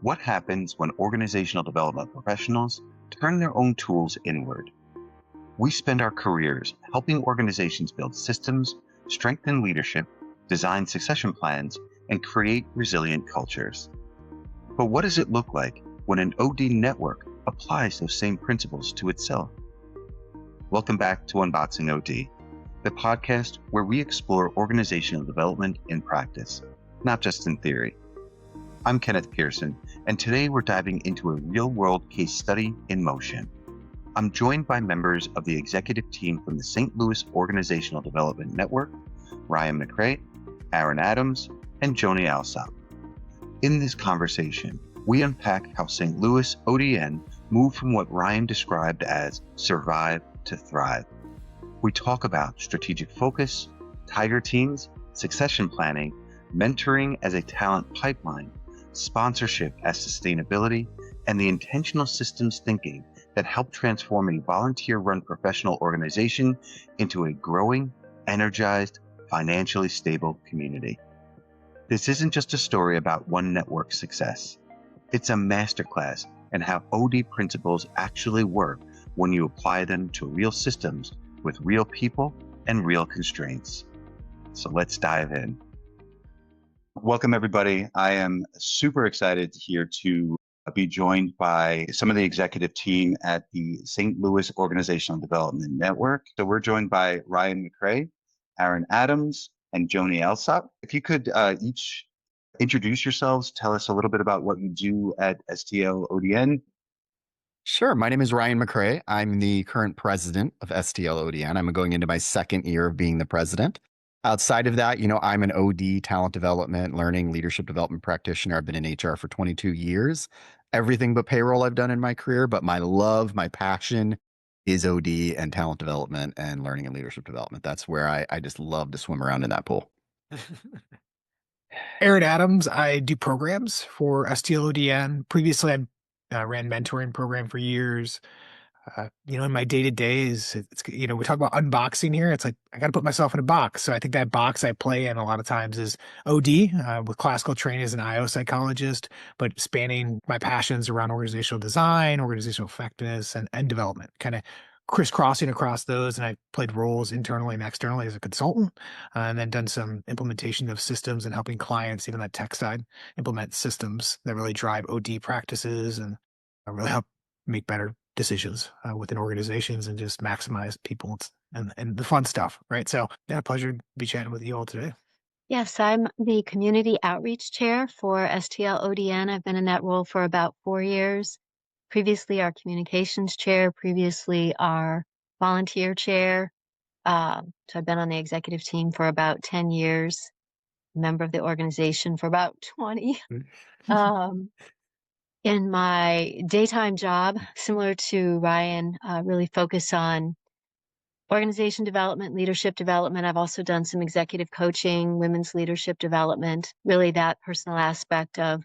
What happens when organizational development professionals turn their own tools inward? We spend our careers helping organizations build systems, strengthen leadership, design succession plans, and create resilient cultures. But what does it look like when an OD network applies those same principles to itself? Welcome back to Unboxing OD, the podcast where we explore organizational development in practice, not just in theory. I'm Kenneth Pearson, and today we're diving into a real-world case study in motion. I'm joined by members of the executive team from the St. Louis Organizational Development Network, Ryan McCrea, Aaron Adams, and Joani Alsop. In this conversation, we unpack how St. Louis ODN moved from what Ryan described as survive to thrive. We talk about strategic focus, tiger teams, succession planning, mentoring as a talent pipeline, sponsorship as sustainability, and the intentional systems thinking that help transform a volunteer-run professional organization into a growing, energized, financially stable community. This isn't just a story about one network's success. It's a masterclass in how OD principles actually work when you apply them to real systems with real people and real constraints. So let's dive in. Welcome, everybody. I am super excited here to be joined by some of the executive team at the St. Louis Organizational Development Network. So we're joined by Ryan McCrea, Aaron Adams, and Joani Alsop. If you could each introduce yourselves, tell us a little bit about what you do at STL ODN. Sure. My name is Ryan McCrea. I'm the current president of STL ODN. I'm going into my second year of being the president. Outside of that, I'm an OD, talent development, learning, leadership development practitioner. I've been in HR for 22 years. Everything but payroll I've done in my career, but my love, my passion is OD and talent development and learning and leadership development. That's where I just love to swim around in that pool. Aaron Adams, I do programs for STL ODN. Previously, I ran mentoring program for years. In my day-to-day we talk about unboxing here. It's like, I got to put myself in a box. So I think that box I play in a lot of times is OD with classical training as an IO psychologist, but spanning my passions around organizational design, organizational effectiveness, and development, kind of crisscrossing across those. And I played roles internally and externally as a consultant, and then done some implementation of systems and helping clients, even that tech side, implement systems that really drive OD practices and really help make better decisions within organizations and just maximize people and the fun stuff, right? So yeah, pleasure to be chatting with you all today. Yes, I'm the community outreach chair for STL ODN. I've been in that role for about 4 years. Previously, our communications chair, previously our volunteer chair. So I've been on the executive team for about 10 years, member of the organization for about 20. In my daytime job, similar to Ryan, really focus on organization development, leadership development. I've also done some executive coaching, women's leadership development, really that personal aspect of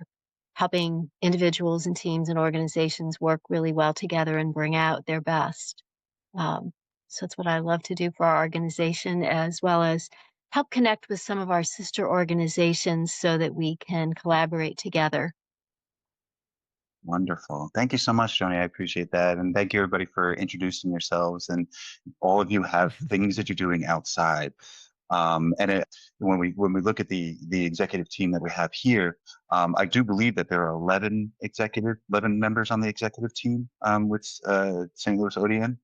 helping individuals and teams and organizations work really well together and bring out their best. So it's what I love to do for our organization, as well as help connect with some of our sister organizations so that we can collaborate together. Wonderful. Thank you so much, Joani. I appreciate that. And thank you, everybody, for introducing yourselves. And all of you have things that you're doing outside. When we look at the executive team that we have here, I do believe that there are 11 members on the executive team with St. Louis ODN.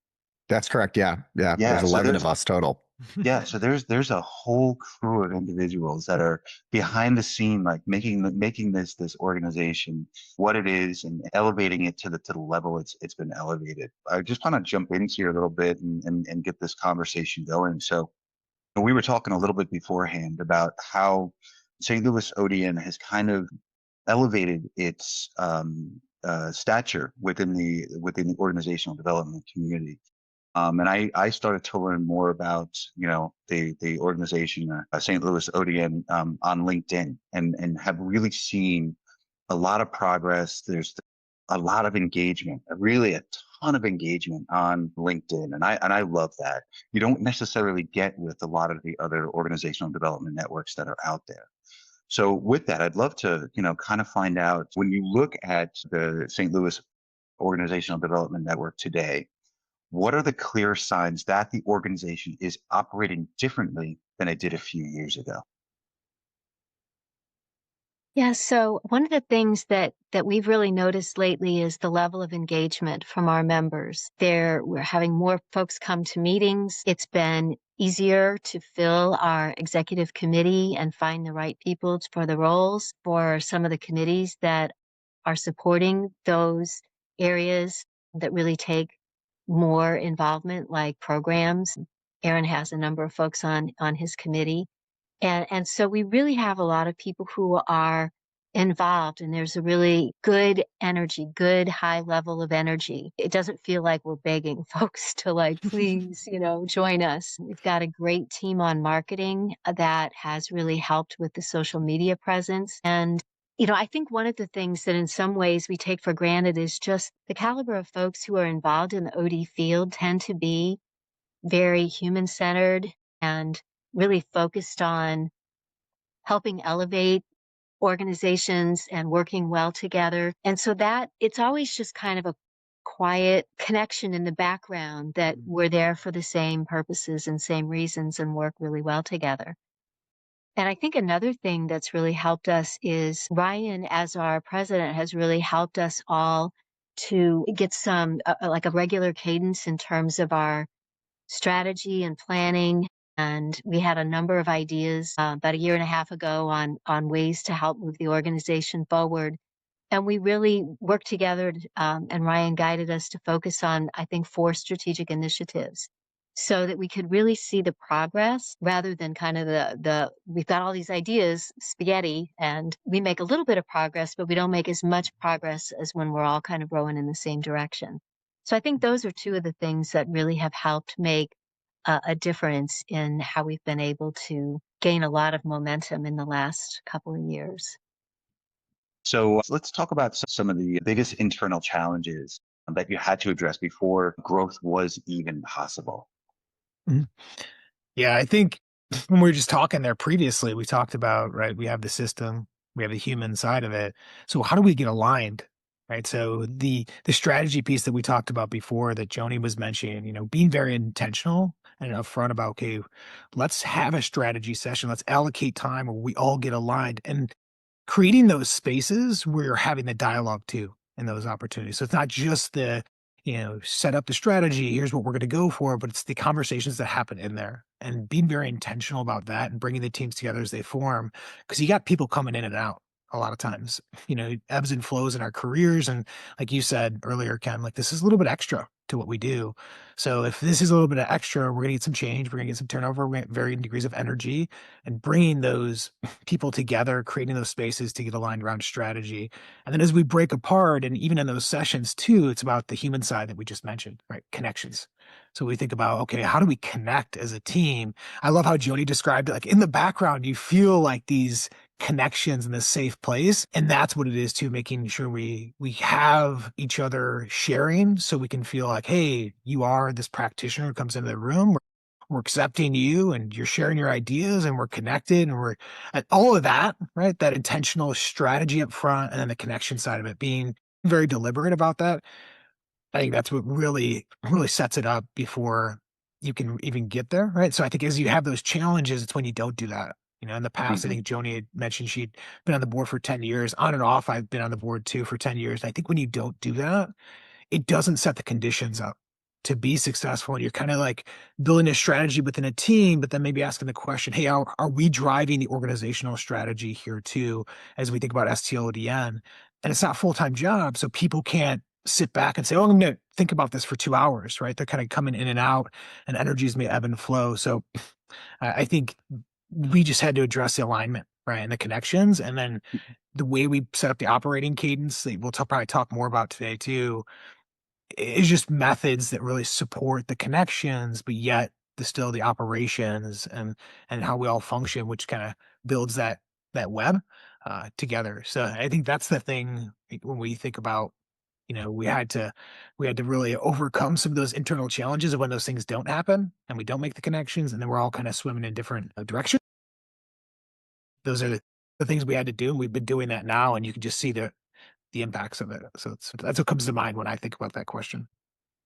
That's correct. Yeah. There's 11 of us total. Yeah, so there's a whole crew of individuals that are behind the scene, like making this organization what it is and elevating it to the level it's been elevated. I just want to jump into here a little bit and get this conversation going. So we were talking a little bit beforehand about how St. Louis ODN has kind of elevated its stature within the organizational development community. And I started to learn more about, the organization, St. Louis ODN, on LinkedIn and have really seen a lot of progress. There's a lot of engagement, really a ton of engagement on LinkedIn. And I love that. You don't necessarily get with a lot of the other organizational development networks that are out there. So with that, I'd love to, kind of find out when you look at the St. Louis Organizational Development Network today, what are the clear signs that the organization is operating differently than it did a few years ago? Yeah, so one of the things that we've really noticed lately is the level of engagement from our members. We're having more folks come to meetings. It's been easier to fill our executive committee and find the right people for the roles for some of the committees that are supporting those areas that really take more involvement, like programs. Aaron has a number of folks on his committee. And so we really have a lot of people who are involved, and there's a really good energy, good high level of energy. It doesn't feel like we're begging folks to like, please, join us. We've got a great team on marketing that has really helped with the social media presence. And I think one of the things that in some ways we take for granted is just the caliber of folks who are involved in the OD field tend to be very human centered and really focused on helping elevate organizations and working well together. And so that it's always just kind of a quiet connection in the background that we're there for the same purposes and same reasons and work really well together. And I think another thing that's really helped us is Ryan, as our president, has really helped us all to get some like a regular cadence in terms of our strategy and planning. And we had a number of ideas about a year and a half ago on ways to help move the organization forward. And we really worked together, and Ryan guided us to focus on, I think, 4 strategic initiatives so that we could really see the progress rather than kind of we've got all these ideas, spaghetti, and we make a little bit of progress, but we don't make as much progress as when we're all kind of rowing in the same direction. So I think those are 2 of the things that really have helped make a difference in how we've been able to gain a lot of momentum in the last couple of years. So let's talk about some of the biggest internal challenges that you had to address before growth was even possible. Mhm. Yeah, I think when we were just talking there previously, we talked about, right, we have the system, we have the human side of it. So how do we get aligned? Right. So the strategy piece that we talked about before that Joni was mentioning, being very intentional and upfront about, okay, let's have a strategy session. Let's allocate time where we all get aligned and creating those spaces where you're having the dialogue too in those opportunities. So it's not just set up the strategy, here's what we're going to go for, but it's the conversations that happen in there and being very intentional about that and bringing the teams together as they form. Cause you got people coming in and out a lot of times, ebbs and flows in our careers. And like you said earlier, Ken, like this is a little bit extra to what we do. So if this is a little bit of extra, we're going to get some change, we're going to get some turnover, we're going to get varying degrees of energy and bringing those people together, creating those spaces to get aligned around strategy. And then as we break apart, and even in those sessions too, it's about the human side that we just mentioned, right? Connections. So we think about, okay, how do we connect as a team? I love how Joni described it. Like in the background, you feel like these connections in this safe place. And that's what it is too, making sure we have each other sharing so we can feel like, hey, you are this practitioner who comes into the room. We're accepting you and you're sharing your ideas and we're connected and we're at all of that, right? That intentional strategy up front and then the connection side of it being very deliberate about that. I think that's what really, really sets it up before you can even get there, right? So I think as you have those challenges, it's when you don't do that. In the past, I Mhm. think Joni had mentioned she'd been on the board for 10 years. On and off, I've been on the board too for 10 years. I think when you don't do that, it doesn't set the conditions up to be successful. And you're kind of like building a strategy within a team, but then maybe asking the question, hey, are we driving the organizational strategy here too, as we think about STL ODN? And it's not a full-time job. So people can't sit back and say, oh, I'm going to think about this for 2 hours, right? They're kind of coming in and out and energies may ebb and flow. So I think we just had to address the alignment, right? And the connections. And then the way we set up the operating cadence, that we'll probably talk more about today too, is just methods that really support the connections, but yet still the operations and how we all function, which kind of builds that web together. So I think that's the thing when we think about, we had to really overcome some of those internal challenges of when those things don't happen and we don't make the connections, and then we're all kind of swimming in different directions. Those are the things we had to do. And we've been doing that now, and you can just see the impacts of it. So that's what comes to mind when I think about that question.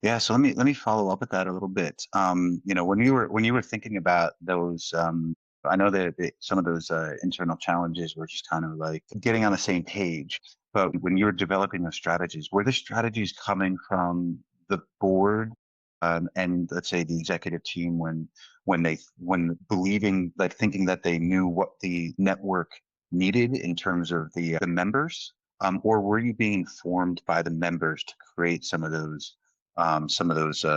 Yeah, so let me follow up with that a little bit. When you were thinking about those, I know that some of those internal challenges were just kind of like getting on the same page. But when you were developing those strategies, were the strategies coming from the board, and let's say the executive team when believing, like thinking that they knew what the network needed in terms of the members, or were you being informed by the members to create some of those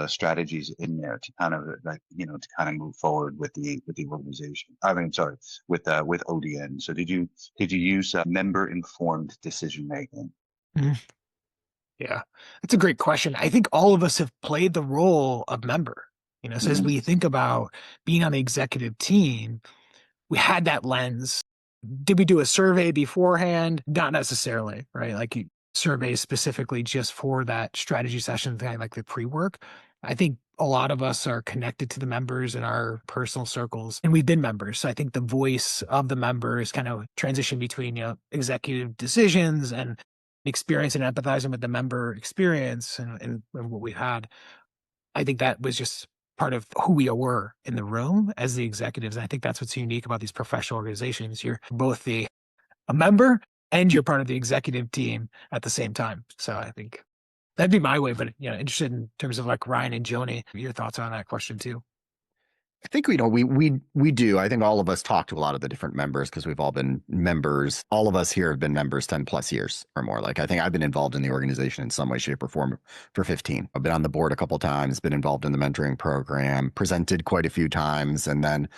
strategies in there to kind of like to kind of move forward with the organization. I mean, sorry, with ODN. So did you use member informed decision making? Mhm. Yeah, that's a great question. I think all of us have played the role of member. So as Hmm. we think about being on the executive team, we had that lens. Did we do a survey beforehand? Not necessarily, right? Like surveys specifically just for that strategy session thing, like the pre-work. I think a lot of us are connected to the members in our personal circles, and we've been members. So I think the voice of the member is kind of transition between executive decisions and experience and empathizing with the member experience and what we had. I think that was just part of who we were in the room as the executives. And I think that's what's unique about these professional organizations. You're both a member and you're part of the executive team at the same time. So I think that'd be my way, but interested in terms of like Ryan and Joani, your thoughts on that question too. I think we do. I think all of us talk to a lot of the different members because we've all been members. All of us here have been members 10 plus years or more. Like I think I've been involved in the organization in some way, shape, or form for 15. I've been on the board a couple of times, been involved in the mentoring program, presented quite a few times, and then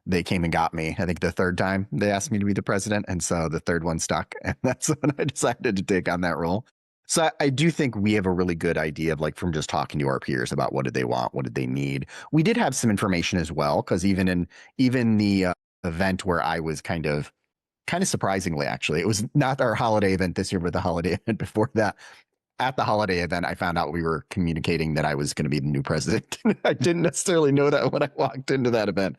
they came and got me. I think the third time they asked me to be the president, and so the third one stuck, and that's when I decided to take on that role. So I do think we have a really good idea of like from just talking to our peers about what did they want, what did they need. We did have some information as well because even the event where I was kind of surprisingly actually it was not our holiday event this year but the holiday event before that. At the holiday event, I found out we were communicating that I was going to be the new president. I didn't necessarily know that when I walked into that event,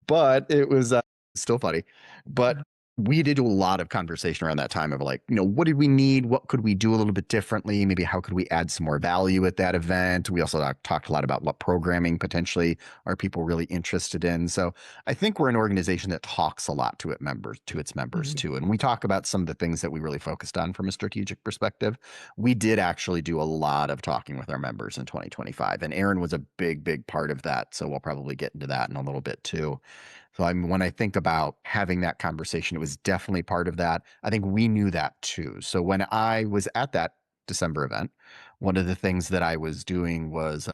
but it was still funny. But we did do a lot of conversation around that time of like, what did we need? What could we do a little bit differently? Maybe how could we add some more value at that event? We also talked a lot about what programming potentially are people really interested in. So I think we're an organization that talks a lot to its members Mhm. too. And we talk about some of the things that we really focused on from a strategic perspective. We did actually do a lot of talking with our members in 2025. And Aaron was a big part of that. So we'll probably get into that in a little bit too. So when I think about having that conversation, it was definitely part of that. I think we knew that too. So when I was at that December event, one of the things that I was doing was,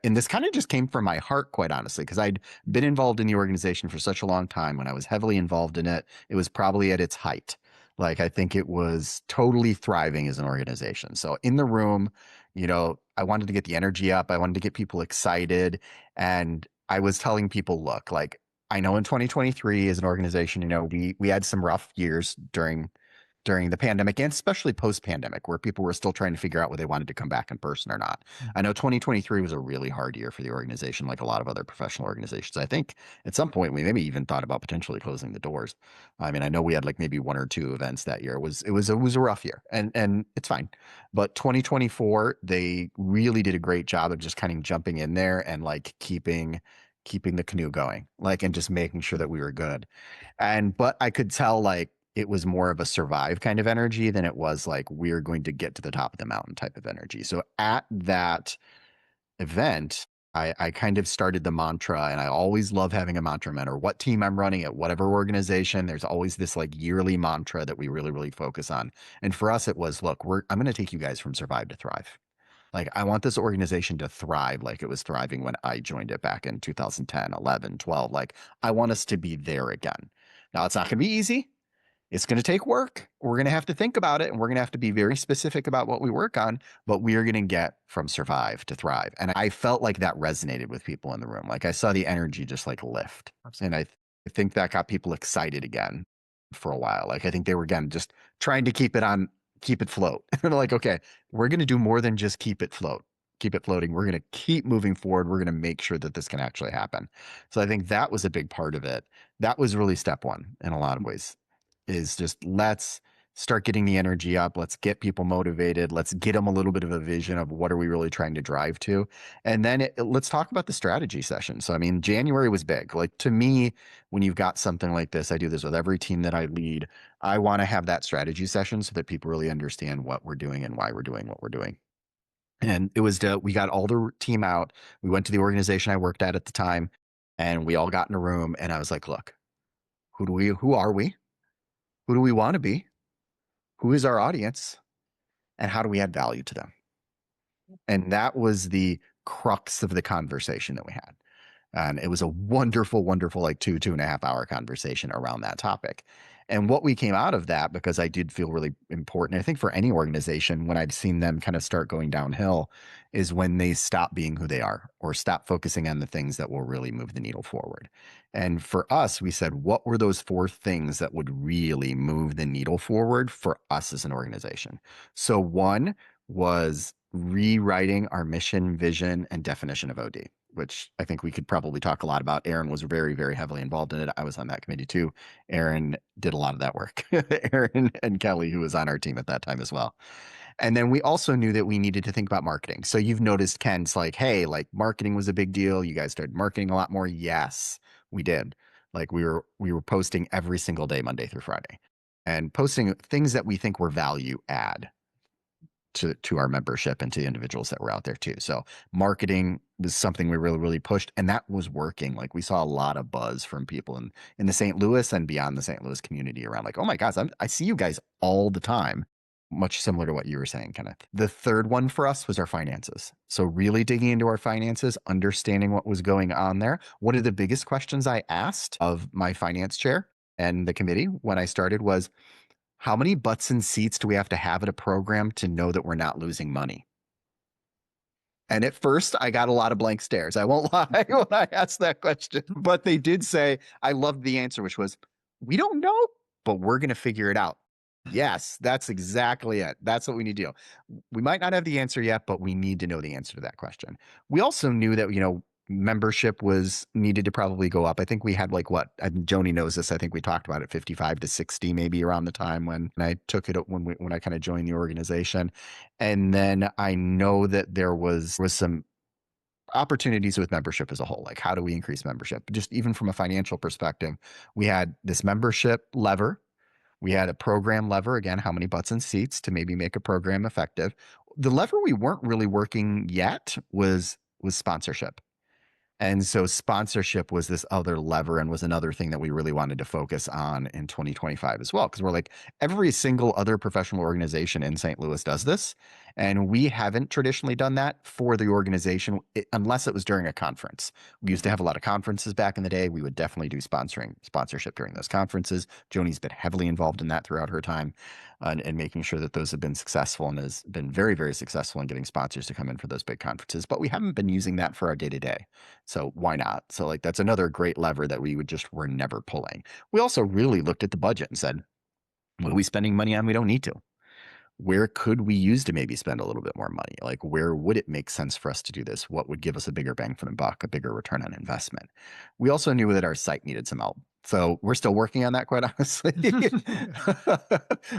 and this kind of just came from my heart, quite honestly, because I'd been involved in the organization for such a long time. When I was heavily involved in it, it was probably at its height. Like I think it was totally thriving as an organization. So in the room, I wanted to get the energy up. I wanted to get people excited. And I was telling people, look, like I know in 2023 as an organization, we had some rough years during the pandemic and especially post-pandemic where people were still trying to figure out whether they wanted to come back in person or not. I know 2023 was a really hard year for the organization, like a lot of other professional organizations. I think at some point we maybe even thought about potentially closing the doors. I mean, I know we had like maybe one or two events that year. It was a rough year and it's fine. But 2024, they really did a great job of just kind of jumping in there and like keeping the canoe going, like, and just making sure that we were good. But I could tell like it was more of a survive kind of energy than it was like we're going to get to the top of the mountain type of energy. So at that event, I kind of started the mantra, and I always love having a mantra no matter what team I'm running at whatever organization. There's always this like yearly mantra that we really, really focus on. And for us, it was, look, I'm going to take you guys from survive to thrive. Like I want this organization to thrive like it was thriving when I joined it back in 2010, 11, 12. Like I want us to be there again. Now it's not going to be easy. It's going to take work. We're going to have to think about it and we're going to have to be very specific about what we work on, but we are going to get from survive to thrive. And I felt like that resonated with people in the room. Like I saw the energy just like lift. And I think that got people excited again for a while. Like I think they were again just trying to keep it float. And they're like, okay, we're going to do more than just keep it floating. We're going to keep moving forward. We're going to make sure that this can actually happen. So I think that was a big part of it. That was really step one in a lot of ways. is just let's start getting the energy up. Let's get people motivated. Let's get them a little bit of a vision of what are we really trying to drive to. And then let's talk about the strategy session. So, I mean, January was big. Like to me, when you've got something like this, I do this with every team that I lead. I want to have that strategy session so that people really understand what we're doing and why we're doing what we're doing. And it was, we got all the team out. We went to the organization I worked at the time, and we all got in a room. And I was like, look, who are we? Who do we want to be? Who is our audience? And how do we add value to them? And that was the crux of the conversation that we had. And it was a wonderful, wonderful, like 2.5 hour conversation around that topic. And what we came out of that, because I did feel really important, I think for any organization, when I've seen them kind of start going downhill, is when they stop being who they are or stop focusing on the things that will really move the needle forward. And for us, we said, what were those 4 things that would really move the needle forward for us as an organization? So one was rewriting our mission, vision, and definition of OD, which I think we could probably talk a lot about. Aaron was very, very heavily involved in it. I was on that committee too. Aaron did a lot of that work. Aaron and Kelly, who was on our team at that time as well. And then we also knew that we needed to think about marketing. So you've noticed Ken's like, hey, like marketing was a big deal. You guys started marketing a lot more. Yes, we did. Like we were posting every single day, Monday through Friday, and posting things that we think were value add to our membership and to the individuals that were out there too. So marketing was something we really, really pushed, and that was working. Like we saw a lot of buzz from people in the St. Louis and beyond the St. Louis community around like, oh my gosh, I see you guys all the time. Much similar to what you were saying, Kenneth. The third one for us was our finances. So really digging into our finances, understanding what was going on there. One of the biggest questions I asked of my finance chair and the committee when I started was, how many butts and seats do we have to have at a program to know that we're not losing money? And at first, I got a lot of blank stares. I won't lie when I asked that question. But they did say, I loved the answer, which was, we don't know, but we're going to figure it out. Yes, that's exactly it. That's what we need to do. We might not have the answer yet, but we need to know the answer to that question. We also knew that, membership was needed to probably go up. I think we had like Joani knows this. I think we talked about it 55 to 60, maybe around the time when I took it when I kind of joined the organization. And then I know that there was some opportunities with membership as a whole. Like how do we increase membership? Just even from a financial perspective, we had this membership lever. We had a program lever, again, how many butts and seats to maybe make a program effective. The lever we weren't really working yet was sponsorship. And so sponsorship was this other lever and was another thing that we really wanted to focus on in 2025 as well. Because we're like, every single other professional organization in St. Louis does this. And we haven't traditionally done that for the organization unless it was during a conference. We used to have a lot of conferences back in the day. We would definitely do sponsorship during those conferences. Joani's been heavily involved in that throughout her time and making sure that those have been successful and has been very, very successful in getting sponsors to come in for those big conferences. But we haven't been using that for our day-to-day. So why not? So like that's another great lever that were never pulling. We also really looked at the budget and said, what are we spending money on we don't need to? Where could we use to maybe spend a little bit more money? Like where would it make sense for us to do this? What would give us a bigger bang for the buck, a bigger return on investment? We also knew that our site needed some help. So we're still working on that, quite honestly.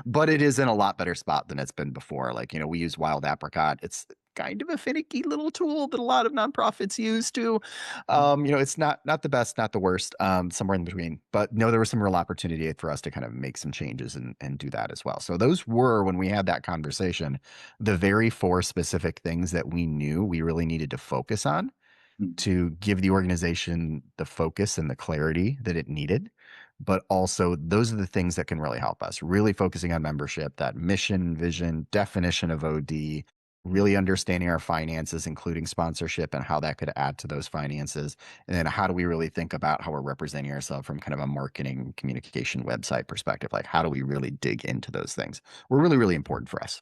But it is in a lot better spot than it's been before. Like, we use Wild Apricot. It's kind of a finicky little tool that a lot of nonprofits use too. It's not the best, not the worst, somewhere in between. But no, there was some real opportunity for us to kind of make some changes and do that as well. So those were, when we had that conversation, the very 4 specific things that we knew we really needed to focus on to give the organization the focus and the clarity that it needed. But also those are the things that can really help us, really focusing on membership, that mission, vision, definition of OD, really understanding our finances, including sponsorship and how that could add to those finances. And then how do we really think about how we're representing ourselves from kind of a marketing communication website perspective? Like how do we really dig into those things? Were really, really important for us.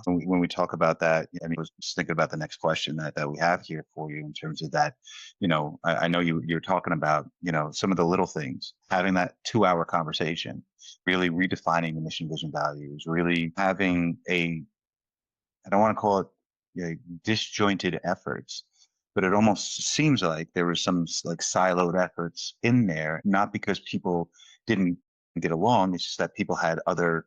When we talk about that, I mean, I was just thinking about the next question that we have here for you in terms of that. I know you're talking about, some of the little things, having that 2-hour conversation, really redefining the mission, vision, values, really having I don't want to call it disjointed efforts, but it almost seems like there was some like siloed efforts in there, not because people didn't get along. It's just that people had other,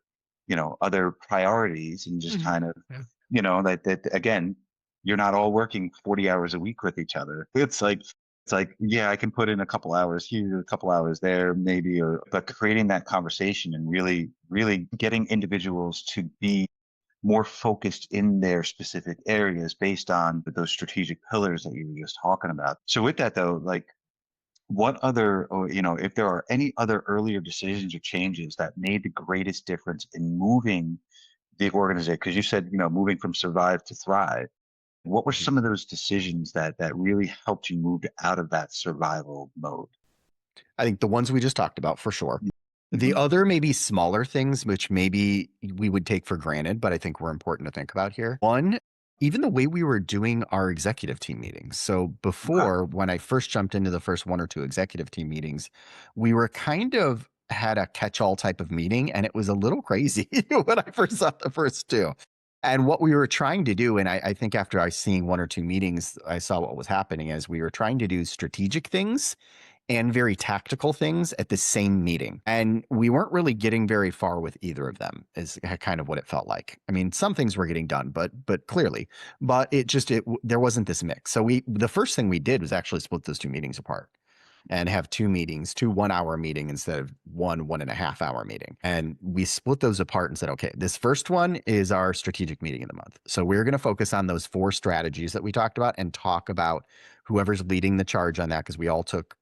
other priorities and just kind of, Yeah. that again, you're not all working 40 hours a week with each other. It's like, yeah, I can put in a couple hours here, a couple hours there, maybe, but creating that conversation and really, really getting individuals to be more focused in their specific areas based on those strategic pillars that you were just talking about. So with that though, like what other, or, if there are any other earlier decisions or changes that made the greatest difference in moving the organization, because you said, moving from survive to thrive, what were some of those decisions that really helped you move out of that survival mode? I think the ones we just talked about for sure. The Mhm. other maybe smaller things, which maybe we would take for granted, but I think were important to think about here. One, even the way we were doing our executive team meetings. So Okay. before, when I first jumped into the first one or two executive team meetings, we were kind of had a catch-all type of meeting, and it was a little crazy when I first saw the first two. And what we were trying to do, and I think after I seeing one or two meetings, I saw what was happening, is we were trying to do strategic things and very tactical things at the same meeting. And we weren't really getting very far with either of them, is kind of what it felt like. I mean, some things were getting done, but clearly, but there wasn't this mix. So the first thing we did was actually split those two meetings apart and have two meetings, two 1 hour meeting instead of one 1.5 hour meeting. And we split those apart and said, okay, this first one is our strategic meeting of the month. So we're going to focus on those 4 strategies that we talked about and talk about whoever's leading the charge on that, because we all took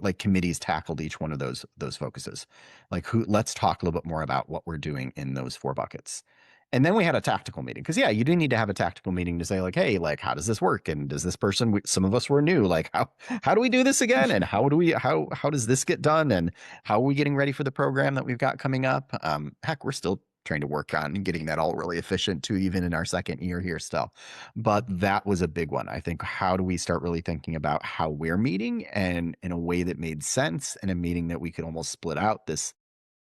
like committees tackled each one of those focuses. Like let's talk a little bit more about what we're doing in those 4 buckets. And then we had a tactical meeting, because yeah, you do need to have a tactical meeting to say like, hey, like, how does this work? And does this person, some of us were new, like how do we do this again? And how does this get done? And how are we getting ready for the program that we've got coming up? Heck, we're still trying to work on getting that all really efficient too, even in our second year here still. But that was a big one. I think, how do we start really thinking about how we're meeting, and in a way that made sense, and a meeting that we could almost split out this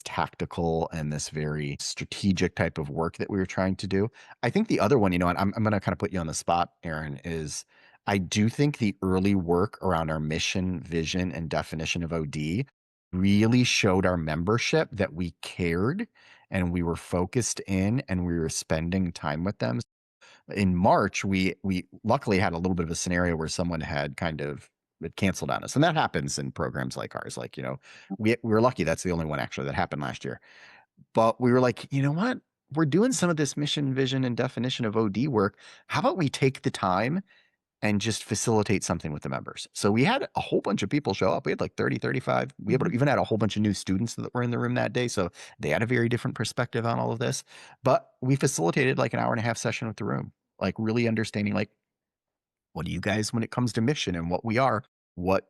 tactical and this very strategic type of work that we were trying to do. I think the other one, and I'm going to kind of put you on the spot, Aaron, is I do think the early work around our mission, vision, and definition of OD really showed our membership that we cared and we were focused in and we were spending time with them. In March, we luckily had a little bit of a scenario where someone had kind of canceled on us, and that happens in programs like ours. Like, we were lucky that's the only one actually that happened last year. But we were like, you know what? We're doing some of this mission, vision, and definition of OD work. How about we take the time and just facilitate something with the members? So we had a whole bunch of people show up. We had like 30, 35. We even had a whole bunch of new students that were in the room that day. So they had a very different perspective on all of this. But we facilitated like an 1.5 hour session with the room, like really understanding, like, what do you guys, when it comes to mission and what we are, what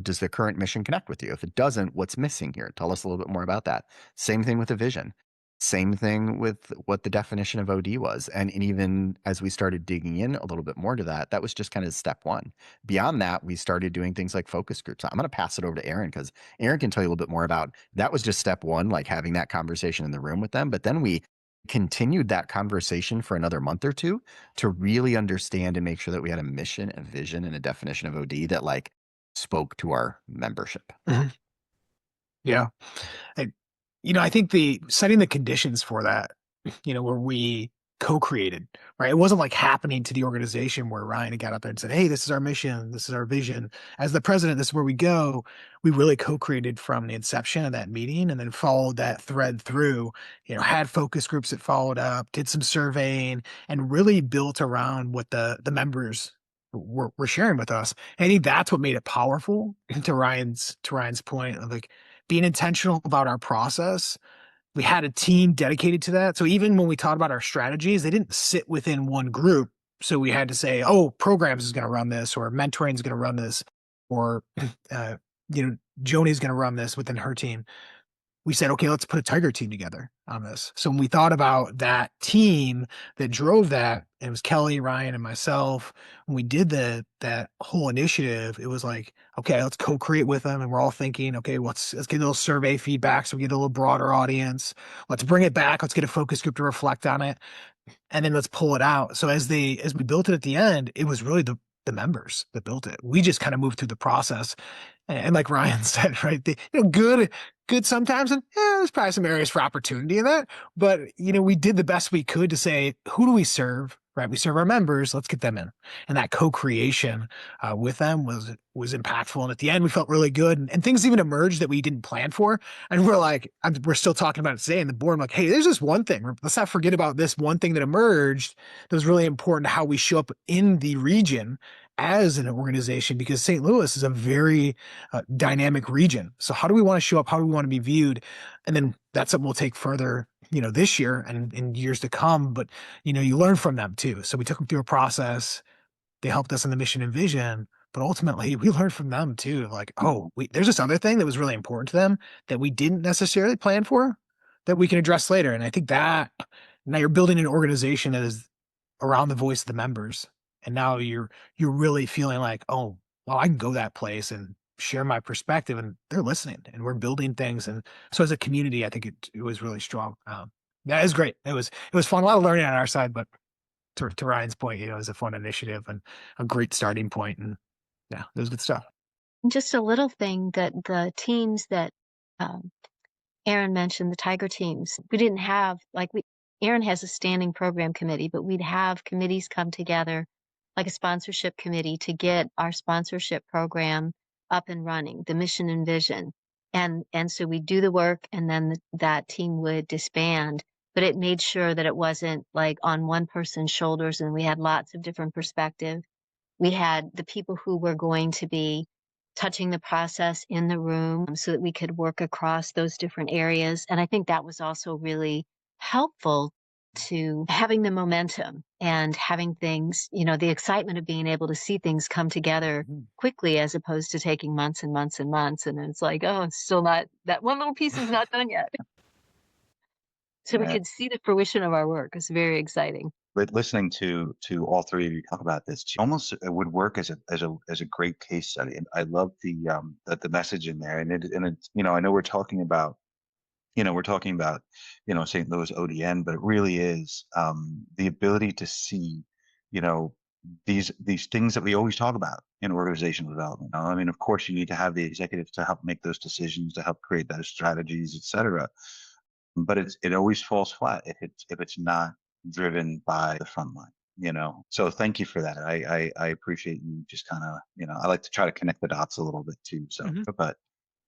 does the current mission connect with you? If it doesn't, what's missing here? Tell us a little bit more about that. Same thing with the vision. Same thing with what the definition of OD was. And even as we started digging in a little bit more to that, that was just kind of step one. Beyond that, we started doing things like focus groups. I'm going to pass it over to Aaron, because Aaron can tell you a little bit more about that. Was just step one, like having that conversation in the room with them. But then we continued that conversation for another month or two to really understand and make sure that we had a mission, a vision, and a definition of OD that like spoke to our membership. Mhm. Yeah. I think the setting the conditions for that, where we co-created, right? It wasn't like happening to the organization where Ryan got up there and said, hey, this is our mission, this is our vision. As the president, this is where we go. We really co-created from the inception of that meeting, and then followed that thread through, had focus groups that followed up, did some surveying, and really built around what the members were sharing with us. And I think that's what made it powerful. To Ryan's point of like being intentional about our process. We had a team dedicated to that. So even when we talked about our strategies, they didn't sit within one group. So we had to say, oh, programs is going to run this, or mentoring is going to run this, or, Joani's going to run this within her team. We said, okay, let's put a tiger team together on this. So when we thought about that team that drove that, it was Kelly, Ryan, and myself. When we did that whole initiative, it was like, okay, let's co-create with them. And we're all thinking, okay, let's get a little survey feedback so we get a little broader audience. Let's bring it back. Let's get a focus group to reflect on it. And then let's pull it out. So as we built it at the end, it was really the members that built it. We just kind of moved through the process. And like Ryan said, right, good good sometimes, and there's probably some areas for opportunity in that. But we did the best we could to say, who do we serve? Right, we serve our members. Let's get them in, and that co-creation with them was impactful. And at the end, we felt really good, and things even emerged that we didn't plan for. And we're like, we're still talking about it today in the board. I'm like, hey, there's this one thing. Let's not forget about this one thing that emerged that was really important to how we show up in the region as an organization, because St. Louis is a very dynamic region. So how do we want to show up? How do we want to be viewed? And then that's something we'll take further, this year and in years to come. But, you learn from them too. So we took them through a process. They helped us in the mission and vision, but ultimately we learned from them too. Like, there's this other thing that was really important to them that we didn't necessarily plan for that we can address later. And I think that now you're building an organization that is around the voice of the members. And now you're really feeling like, oh, well, I can go that place and share my perspective, and they're listening, and we're building things. And so as a community, I think it was really strong. Yeah, it was great. It was fun. A lot of learning on our side, but to Ryan's point, it was a fun initiative and a great starting point. And yeah, it was good stuff. Just a little thing that the teams that Aaron mentioned, the Tiger teams, we didn't have, Aaron has a standing program committee, but we'd have committees come together, like a sponsorship committee, to get our sponsorship program up and running, the mission and vision. And so we do the work, and then that team would disband, but it made sure that it wasn't like on one person's shoulders, and we had lots of different perspectives. We had the people who were going to be touching the process in the room so that we could work across those different areas. And I think that was also really helpful to having the momentum and having things, the excitement of being able to see things come together quickly, as opposed to taking months and months and months. And it's like, oh, it's still not, that one little piece is not done yet. So we could see the fruition of our work. It's very exciting. But listening to all three of you talk about this, almost it would work as a great case study. And I love the message in there. And it's I know we're talking about St. Louis ODN, but it really is the ability to see these things that we always talk about in organizational development. I mean, of course, you need to have the executives to help make those decisions, to help create those strategies, et cetera. But it always falls flat if it's not driven by the front line, So thank you for that. I appreciate you just kind of, I like to try to connect the dots a little bit too. So, but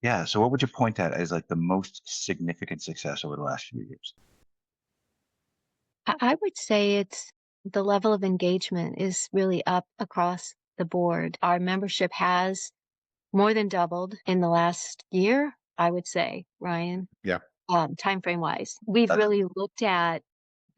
yeah. So what would you point at as like the most significant success over the last few years? I would say it's the level of engagement is really up across the board. Our membership has more than doubled in the last year, I would say, Ryan. Yeah. Time frame wise, we've really looked at,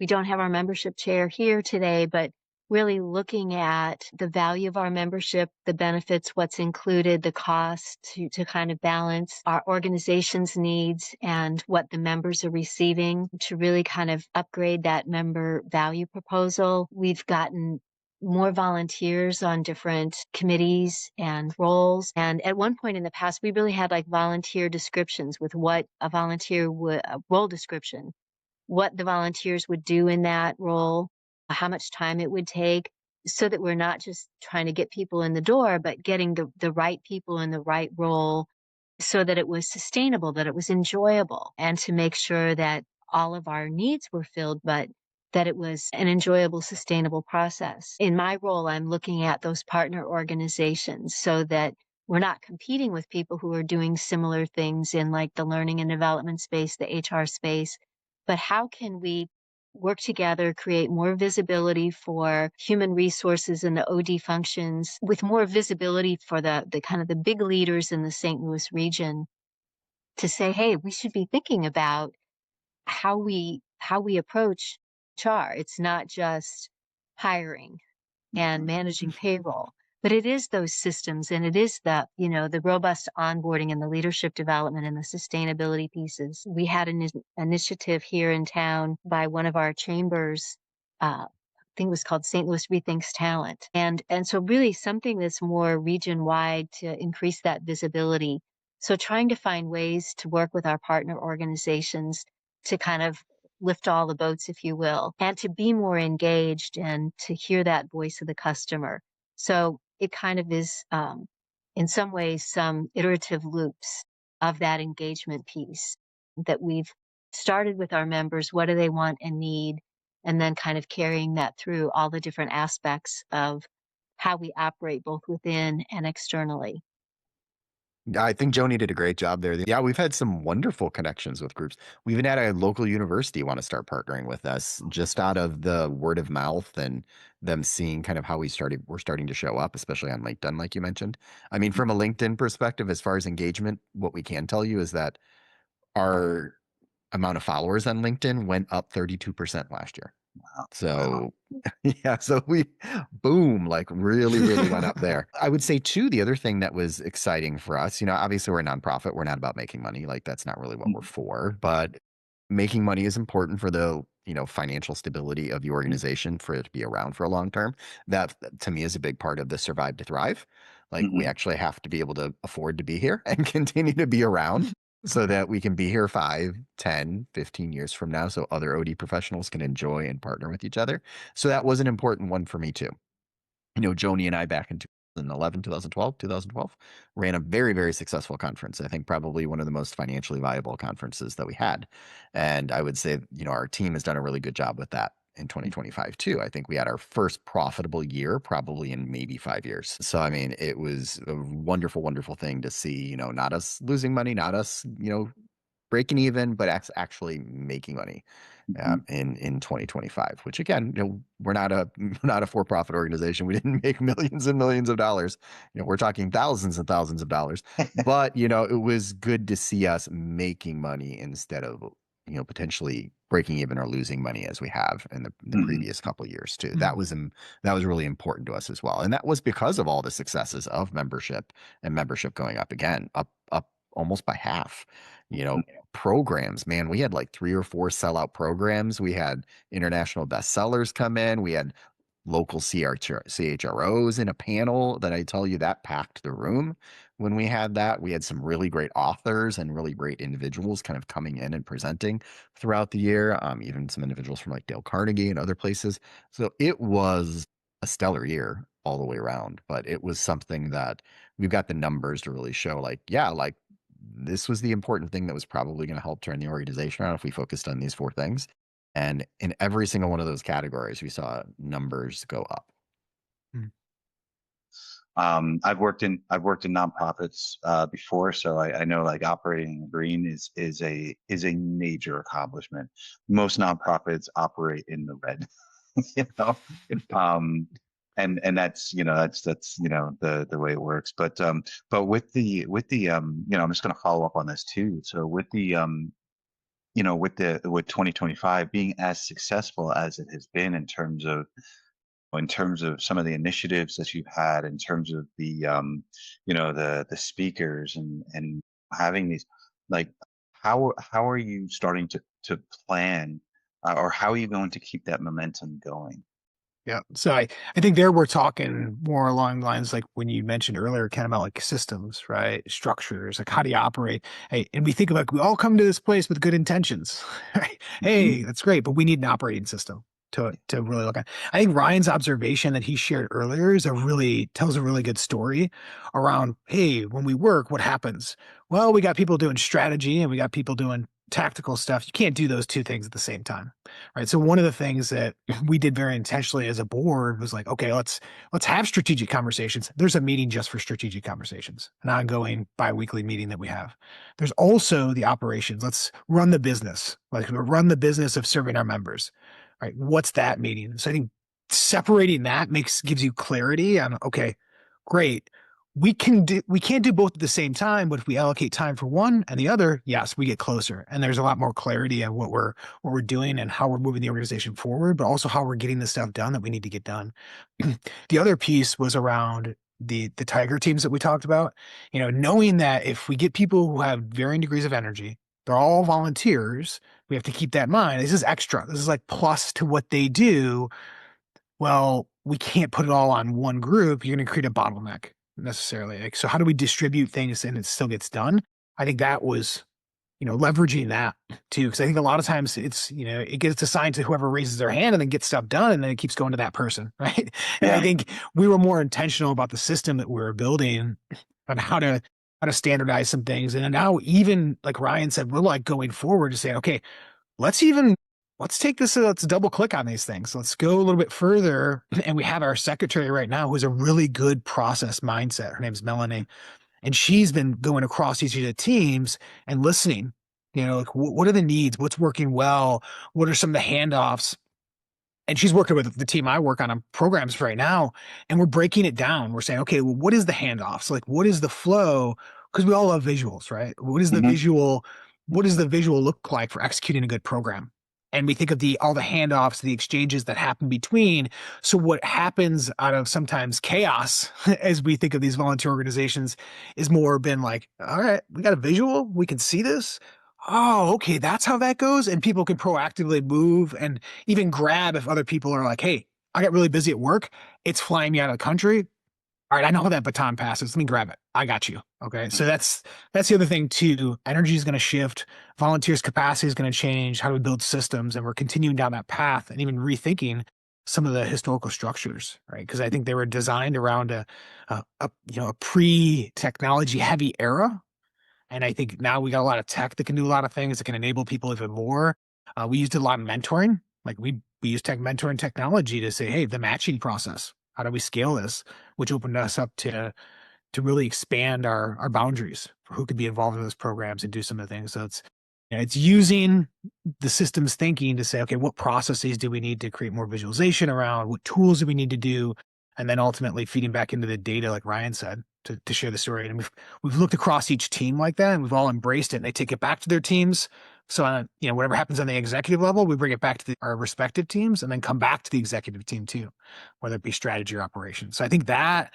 we don't have our membership chair here today, but really looking at the value of our membership, the benefits, what's included, the cost to kind of balance our organization's needs and what the members are receiving to really kind of upgrade that member value proposal. We've gotten more volunteers on different committees and roles. And at one point in the past, we really had like volunteer descriptions with what a volunteer would, a role description, what the volunteers would do in that role, how much time it would take, so that we're not just trying to get people in the door, but getting the right people in the right role so that it was sustainable, that it was enjoyable, and to make sure that all of our needs were filled, but that it was an enjoyable, sustainable process. In my role, I'm looking at those partner organizations so that we're not competing with people who are doing similar things in like the learning and development space, the HR space, but how can we work together, create more visibility for human resources and the OD functions, with more visibility for the kind of the big leaders in the St. Louis region, to say, hey, we should be thinking about how we approach HR. It's not just hiring and managing payroll, but it is those systems, and it is the robust onboarding and the leadership development and the sustainability pieces. We had an initiative here in town by one of our chambers, I think it was called St. Louis Rethinks Talent. And so really something that's more region wide to increase that visibility. So trying to find ways to work with our partner organizations to kind of lift all the boats, if you will, and to be more engaged and to hear that voice of the customer. So it kind of is, in some ways, some iterative loops of that engagement piece that we've started with our members. What do they want and need? And then kind of carrying that through all the different aspects of how we operate both within and externally. I think Joani did a great job there. Yeah, we've had some wonderful connections with groups. We even had a local university want to start partnering with us just out of the word of mouth and them seeing kind of how we're starting to show up, especially on LinkedIn, like you mentioned. I mean, from a LinkedIn perspective, as far as engagement, what we can tell you is that our amount of followers on LinkedIn went up 32% last year. So yeah, so we boom, like really went up there. I would say too, the other thing that was exciting for us, obviously we're a nonprofit. We're not about making money. Like that's not really what we're for, but making money is important for the, financial stability of the organization for it to be around for a long term. That to me is a big part of the survive to thrive. Like we actually have to be able to afford to be here and continue to be around so that we can be here 5, 10, 15 years from now so other OD professionals can enjoy and partner with each other. So that was an important one for me too. Joani and I back in 2012 ran a very, very successful conference. I think probably one of the most financially viable conferences that we had. And I would say, our team has done a really good job with that in 2025 too. I think we had our first profitable year probably in maybe 5 years. So, I mean, it was a wonderful, wonderful thing to see, not us losing money, not us, breaking even, but actually making money in 2025. Which again, we're not a for-profit organization. We didn't make millions and millions of dollars. We're talking thousands and thousands of dollars. But it was good to see us making money instead of potentially breaking even or losing money as we have in the previous couple of years too. That was really important to us as well, and that was because of all the successes of membership and membership going up again, up almost by half. Programs, man, we had like 3 or 4 sellout programs. We had international bestsellers come in. We had local CHROs in a panel that I tell you that packed the room when we had that. We had some really great authors and really great individuals kind of coming in and presenting throughout the year. Even some individuals from like Dale Carnegie and other places. So it was a stellar year all the way around, but it was something that we've got the numbers to really show like, yeah, like this was the important thing that was probably going to help turn the organization around if we focused on these 4 things. And in every single one of those categories, we saw numbers go up. I've worked in nonprofits before, so I know like operating in the green is a major accomplishment. Most nonprofits operate in the red, and that's the way it works. But with the I'm just going to follow up on this too. So with the with 2025 being as successful as it has been in terms of some of the initiatives that you've had, in terms of the the speakers and having these, like how are you starting to plan, or how are you going to keep that momentum going? Yeah. So I think there we're talking more along the lines like when you mentioned earlier, kind of about like systems, right? Structures, like how do you operate? Hey, and we think about we all come to this place with good intentions, right? Hey, that's great, but we need an operating system to really look at. I think Ryan's observation that he shared earlier tells a really good story around, hey, when we work, what happens? Well, we got people doing strategy and we got people doing tactical stuff. You can't do those 2 things at the same time. Right. So one of the things that we did very intentionally as a board was like, okay, let's have strategic conversations. There's a meeting just for strategic conversations, an ongoing biweekly meeting that we have. There's also the operations. Let's run the business, like run the business of serving our members. Right. What's that meeting? So I think separating that gives you clarity on, okay, great. We can't do both at the same time, but if we allocate time for one and the other, yes, we get closer. And there's a lot more clarity on what we're doing and how we're moving the organization forward, but also how we're getting the stuff done that we need to get done. The other piece was around the tiger teams that we talked about, knowing that if we get people who have varying degrees of energy, they're all volunteers. We have to keep that in mind. This is extra. This is like plus to what they do. Well, we can't put it all on one group. You're going to create a bottleneck necessarily. Like, so how do we distribute things and it still gets done? I think that was, leveraging that too. Because I think a lot of times it's, it gets assigned to whoever raises their hand and then gets stuff done, and then it keeps going to that person, right? And I think we were more intentional about the system that we were building on how to how to standardize some things. And now even like Ryan said, we're like going forward to say, okay, let's take this, let's double click on these things. Let's go a little bit further. And we have our secretary right now who's a really good process mindset. Her name's Melanie. And she's been going across each of the teams and listening, like what are the needs? What's working well? What are some of the handoffs? And she's working with the team I work on programs right now, and we're breaking it down. We're saying, okay, well, what is the handoff? So like, what is the flow? Because we all love visuals, right? What is the visual? What does the visual look like for executing a good program? And we think of all the handoffs, the exchanges that happen between. So what happens out of sometimes chaos, as we think of these volunteer organizations, is more been like, all right, we got a visual, we can see this. Oh, okay, that's how that goes. And people can proactively move and even grab if other people are like, hey, I got really busy at work. It's flying me out of the country. All right, I know how that baton passes. Let me grab it. I got you. Okay. So that's the other thing too. Energy is going to shift. Volunteers' capacity is going to change. How do we build systems? And we're continuing down that path and even rethinking some of the historical structures, right? Because I think they were designed around a pre-technology heavy era. And I think now we got a lot of tech that can do a lot of things that can enable people even more. We used a lot of mentoring. Like we use tech mentoring technology to say, hey, the matching process, how do we scale this? Which opened us up to really expand our boundaries for who could be involved in those programs and do some of the things. So it's using the systems thinking to say, okay, what processes do we need to create more visualization around? What tools do we need to do? And then ultimately feeding back into the data, like Ryan said, to share the story. And we've looked across each team like that, and we've all embraced it. And they take it back to their teams. So whatever happens on the executive level, we bring it back to our respective teams, and then come back to the executive team too, whether it be strategy or operations. So I think that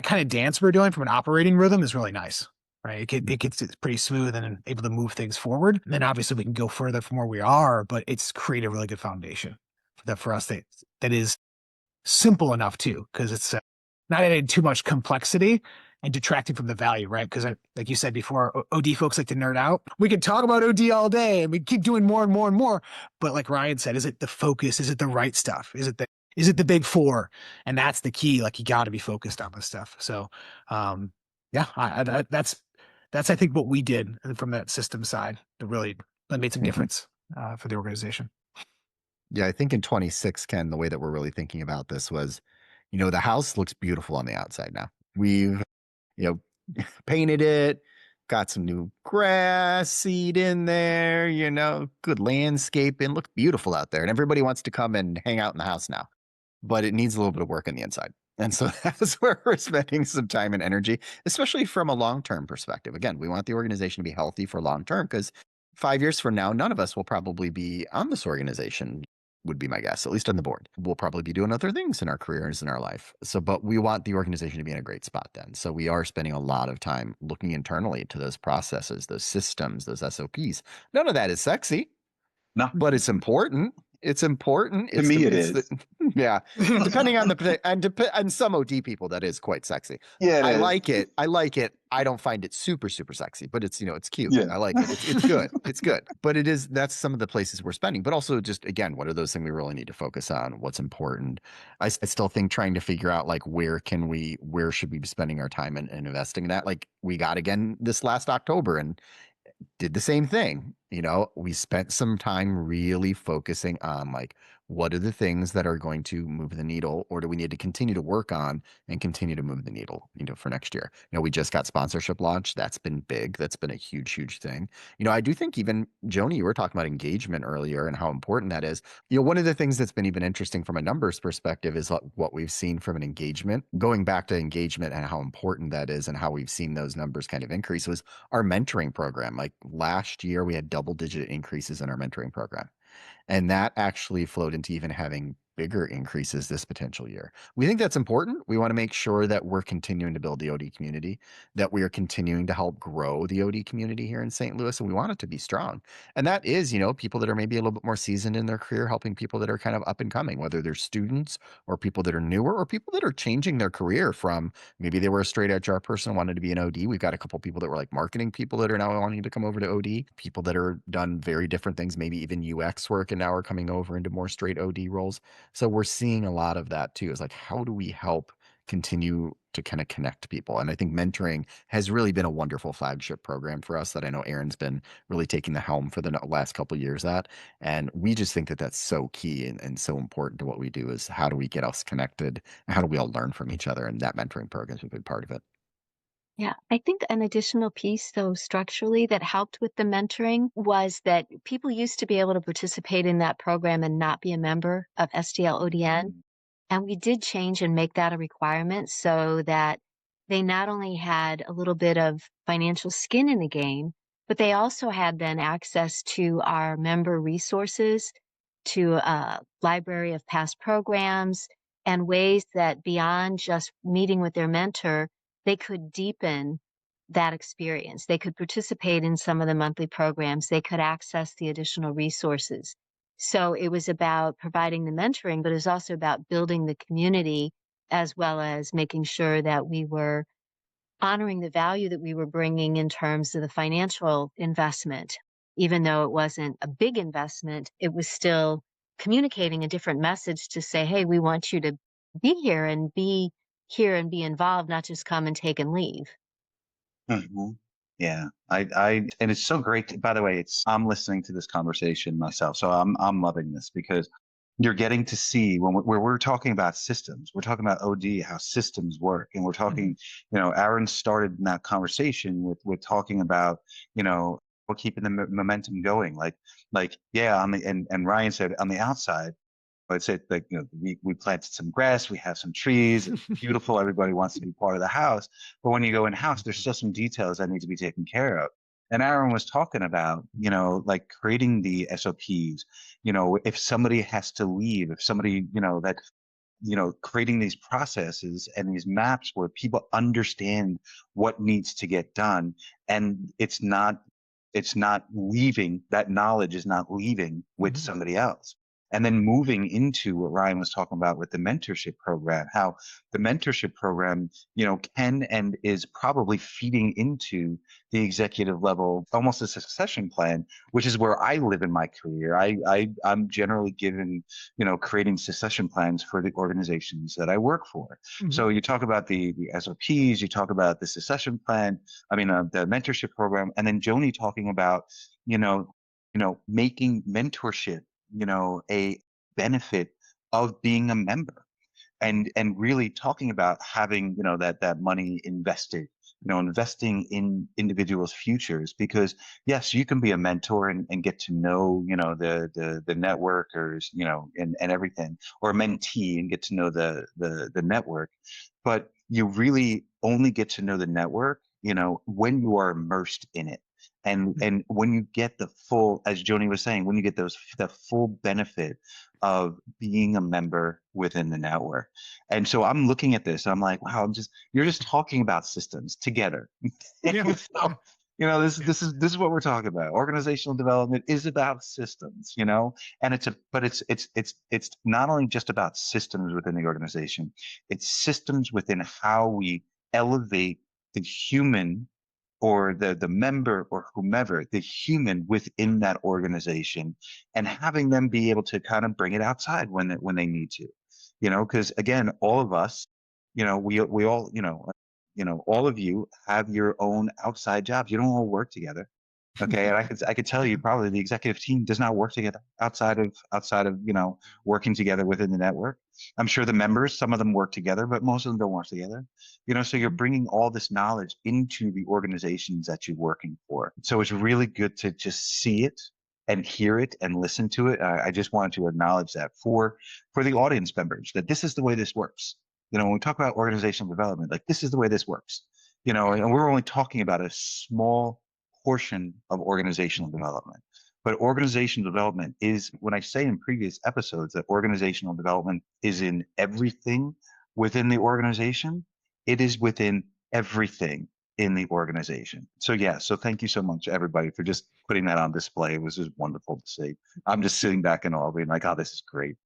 kind of dance we're doing from an operating rhythm is really nice, right? It's pretty smooth and able to move things forward. And then obviously we can go further from where we are, but it's created a really good foundation for us that is simple enough too, because it's not adding too much complexity and detracting from the value, right? Because like you said before, OD folks like to nerd out. We can talk about OD all day and we keep doing more and more and more. But like Ryan said, is it the focus? Is it the right stuff? Is it the big four? And that's the key. Like you got to be focused on this stuff. So that's I think what we did from that system side that made some difference for the organization. Yeah, I think in 26, Ken, the way that we're really thinking about this was, the house looks beautiful on the outside now. We've, painted it, got some new grass seed in there, good landscaping, looked beautiful out there. And everybody wants to come and hang out in the house now, but it needs a little bit of work on the inside. And so that's where we're spending some time and energy, especially from a long-term perspective. Again, we want the organization to be healthy for long-term because 5 years from now, none of us will probably be on this organization, would be my guess, at least on the board. We'll probably be doing other things in our careers, in our life. But we want the organization to be in a great spot then. So we are spending a lot of time looking internally to those processes, those systems, those SOPs. None of that is sexy. No. But it's important. It's important. To me, it is. Yeah. Depending on and some OD people, that is quite sexy. Yeah, I like it. I don't find it super, super sexy, but it's, it's cute. Yeah. I like it. It's good. It's good. But that's some of the places we're spending. But also just, again, what are those things we really need to focus on? What's important? I still think trying to figure out like, where should we be spending our time and investing in that? Like we got again this last October and did the same thing. We spent some time really focusing on like, what are the things that are going to move the needle, or do we need to continue to work on and continue to move the needle, for next year? We just got sponsorship launch. That's been big. That's been a huge, huge thing. I do think even Joani, you were talking about engagement earlier and how important that is. One of the things that's been even interesting from a numbers perspective is what we've seen from an engagement, going back to engagement and how important that is and how we've seen those numbers kind of increase was our mentoring program. Like last year, we had double-digit increases in our mentoring program. And that actually flowed into even having bigger increases this potential year. We think that's important. We want to make sure that we're continuing to build the OD community, that we are continuing to help grow the OD community here in St. Louis, and we want it to be strong. And that is, people that are maybe a little bit more seasoned in their career, helping people that are kind of up and coming, whether they're students or people that are newer or people that are changing their career from maybe they were a straight HR person, wanted to be an OD. We've got a couple people that were like marketing people that are now wanting to come over to OD, people that are done very different things, maybe even UX work, and now are coming over into more straight OD roles. So we're seeing a lot of that too. Is like, how do we help continue to kind of connect people. And I think mentoring has really been a wonderful flagship program for us that I know Aaron's been really taking the helm for the last couple of years at. And we just think that that's so key and so important to what we do is how do we get us connected and how do we all learn from each other? And that mentoring program is a big part of it. Yeah, I think an additional piece, though, structurally that helped with the mentoring was that people used to be able to participate in that program and not be a member of STL ODN. And we did change and make that a requirement so that they not only had a little bit of financial skin in the game, but they also had then access to our member resources, to a library of past programs, and ways that beyond just meeting with their mentor, they could deepen that experience. They could participate in some of the monthly programs. They could access the additional resources. So it was about providing the mentoring, but it was also about building the community as well as making sure that we were honoring the value that we were bringing in terms of the financial investment. Even though it wasn't a big investment, it was still communicating a different message to say, hey, we want you to be here and be involved, not just come and take and leave. Hmm. Yeah, and it's so great. By the way, I'm listening to this conversation myself, so I'm loving this because you're getting to see when we're talking about systems, we're talking about OD, how systems work, and we're talking, Aaron started in that conversation with talking about, we're keeping the momentum going, yeah, and Ryan said on the outside. I'd say like we planted some grass, we have some trees, it's beautiful. Everybody wants to be part of the house, but when you go in house, there's still some details that need to be taken care of. And Aaron was talking about like creating the SOPs. If somebody has to leave, if somebody that creating these processes and these maps where people understand what needs to get done, and it's not leaving, that knowledge is not leaving with somebody else. And then moving into what Ryan was talking about with the mentorship program, how the mentorship program, can and is probably feeding into the executive level, almost a succession plan, which is where I live in my career. I'm generally given, creating succession plans for the organizations that I work for. So you talk about the SOPs, you talk about the succession plan, the mentorship program, and then Joani talking about, making mentorship, a benefit of being a member, and really talking about having, that money invested, investing in individuals' futures, because yes, you can be a mentor and get to know, the networkers, and everything, or a mentee and get to know the network, but you really only get to know the network, when you are immersed in it. And when you get the full, as Joani was saying, when you get the full benefit of being a member within the network. And so I'm looking at this, I'm like, wow, you're just talking about systems together. Yeah. So, this is what we're talking about. Organizational development is about systems, and it's not only just about systems within the organization, it's systems within how we elevate the human, or the member, or whomever, the human within that organization, and having them be able to kind of bring it outside when they need to, because again, all of us, we all, all of you have your own outside jobs. You don't all work together. Okay. And I could tell you probably the executive team does not work together outside of, working together within the network. I'm sure the members, some of them work together, but most of them don't work together. So you're bringing all this knowledge into the organizations that you're working for. So it's really good to just see it and hear it and listen to it. I just wanted to acknowledge that for the audience members, that this is the way this works. When we talk about organizational development, like this is the way this works, and we're only talking about a small portion of organizational development. But organizational development is, when I say in previous episodes that organizational development is in everything within the organization, it is within everything in the organization. So yeah, so thank you so much, everybody, for just putting that on display. It was just wonderful to see. I'm just sitting back in awe, being like, oh, this is great.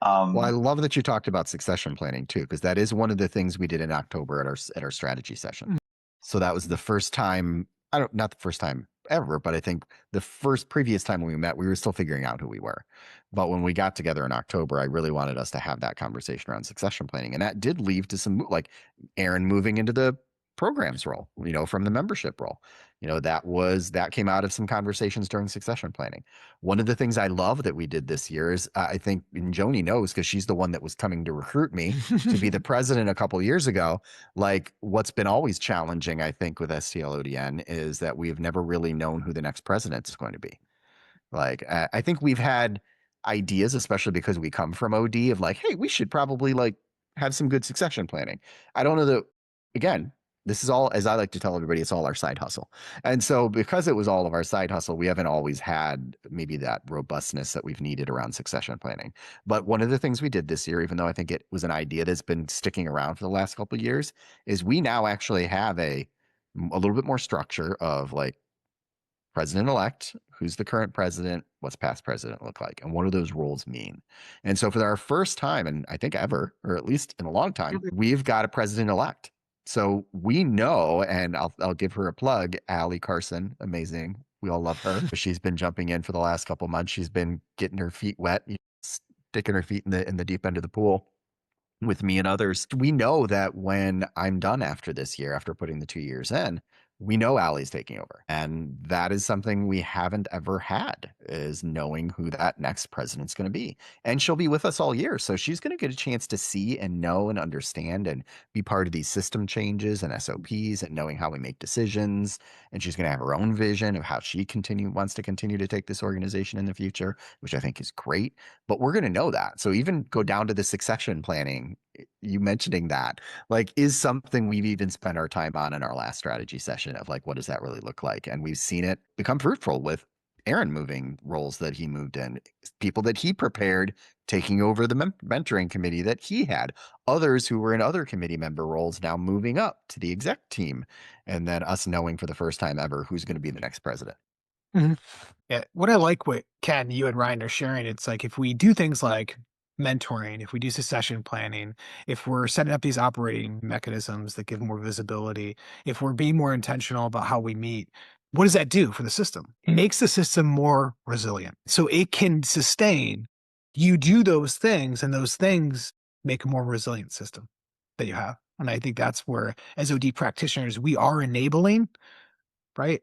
Well, I love that you talked about succession planning too, because that is one of the things we did in October at our strategy session. So that was the first time, not the first time ever, but I think the previous time we met, we were still figuring out who we were. But when we got together in October, I really wanted us to have that conversation around succession planning. And that did lead to some, like Aaron moving into the programs role, from the membership role. That came out of some conversations during succession planning. One of the things I love that we did this year is I think, and Joani knows because she's the one that was coming to recruit me to be the president a couple of years ago. Like, what's been always challenging, I think, with STL ODN is that we have never really known who the next president is going to be. Like, I think we've had ideas, especially because we come from OD, of like, hey, we should probably like have some good succession planning. I don't know that, again, this is all, as I like to tell everybody, it's all our side hustle. And so because it was all of our side hustle, we haven't always had maybe that robustness that we've needed around succession planning. But one of the things we did this year, even though I think it was an idea that's been sticking around for the last couple of years, is we now actually have a little bit more structure of like, president-elect, who's the current president, what's past president look like, and what do those roles mean? And so for our first time, and I think ever, or at least in a long time, we've got a president-elect. So we know, and I'll give her a plug, Allie Carson, amazing. We all love her. She's been jumping in for the last couple of months. She's been getting her feet wet, sticking her feet in the deep end of the pool with me and others. We know that when I'm done after this year, after putting the 2 years in, we know Allie's taking over. And that is something we haven't ever had, is knowing who that next president's going to be. And she'll be with us all year. So she's going to get a chance to see and know and understand and be part of these system changes and SOPs and knowing how we make decisions. And she's going to have her own vision of how she wants to continue to take this organization in the future, which I think is great. But we're going to know that. So even go down to the succession planning, you mentioning that, like, is something we've even spent our time on in our last strategy session of like, what does that really look like? And we've seen it become fruitful with Aaron moving roles that he moved in, people that he prepared taking over the mentoring committee that he had, others who were in other committee member roles now moving up to the exec team, and then us knowing for the first time ever who's going to be the next president. Mhm. Yeah, what I like what Ken, you and Ryan are sharing, it's like if we do things like mentoring, if we do succession planning, if we're setting up these operating mechanisms that give more visibility, if we're being more intentional about how we meet, what does that do for the system? It makes the system more resilient. So it can sustain. You do those things, and those things make a more resilient system that you have. And I think that's where, as OD practitioners, we are enabling, right?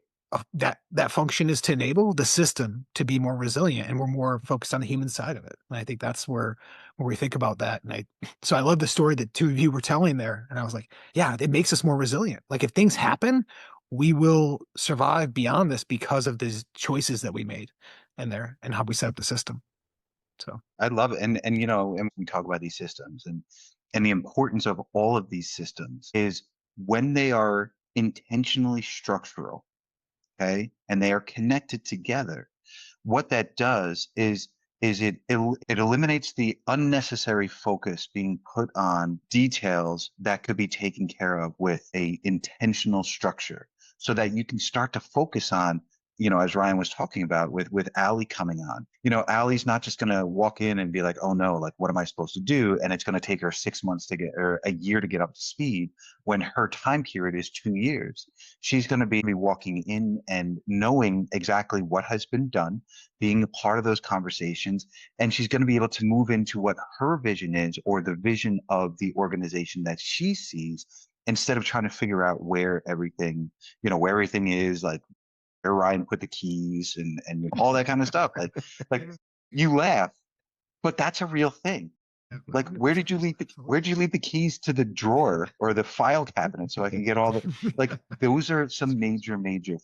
That function is to enable the system to be more resilient, and we're more focused on the human side of it. And I think that's where we think about that. And so I love the story that two of you were telling there. And I was like, yeah, it makes us more resilient. Like if things happen, we will survive beyond this because of these choices that we made in there and how we set up the system. So I love it. And and we talk about these systems and the importance of all of these systems is when they are intentionally structural, okay, and they are connected together, what that does is it eliminates the unnecessary focus being put on details that could be taken care of with a intentional structure, so that you can start to focus on, as Ryan was talking about with Allie coming on. Allie's not just going to walk in and be like, oh no, like what am I supposed to do? And it's going to take her 6 months to get, or a year to get up to speed, when her time period is 2 years. She's going to be walking in and knowing exactly what has been done, being a part of those conversations, and she's going to be able to move into what her vision is, or the vision of the organization that she sees, instead of trying to figure out where everything is, like where Ryan put the keys and all that kind of stuff. Like you laugh, but that's a real thing. Like, where'd you leave the keys to the drawer or the file cabinet so I can get all the, like, those are some major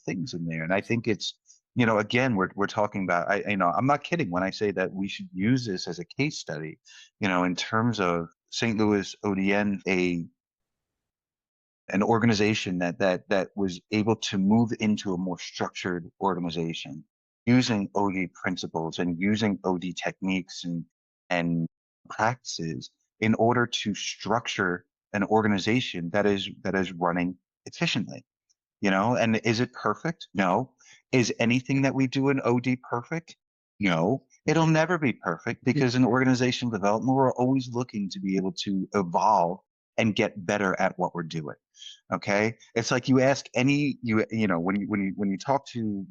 things in there. And I think it's, again, we're talking about, I'm not kidding when I say that we should use this as a case study, in terms of St. Louis ODN, an organization that was able to move into a more structured organization using OD principles and using OD techniques and practices in order to structure an organization that is running efficiently. And is it perfect? No. Is anything that we do in OD perfect? No. It'll never be perfect, because in organizational development, we're always looking to be able to evolve and get better at what we're doing. Okay. It's like you ask any, when you talk to,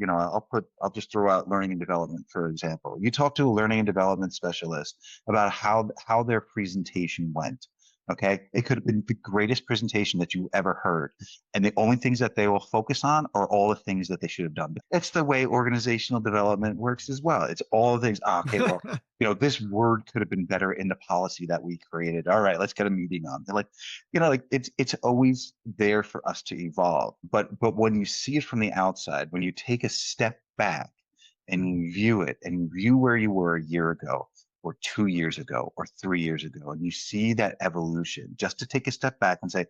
I'll just throw out learning and development, for example. You talk to a learning and development specialist about how their presentation went. Okay. It could have been the greatest presentation that you ever heard. And the only things that they will focus on are all the things that they should have done. It's the way organizational development works as well. It's all the things. Okay. Well, this word could have been better in the policy that we created. All right, let's get a meeting on. They're like, it's always there for us to evolve. But when you see it from the outside, when you take a step back and you view it and view where you were a year ago or 2 years ago or 3 years ago, and you see that evolution, just to take a step back and say,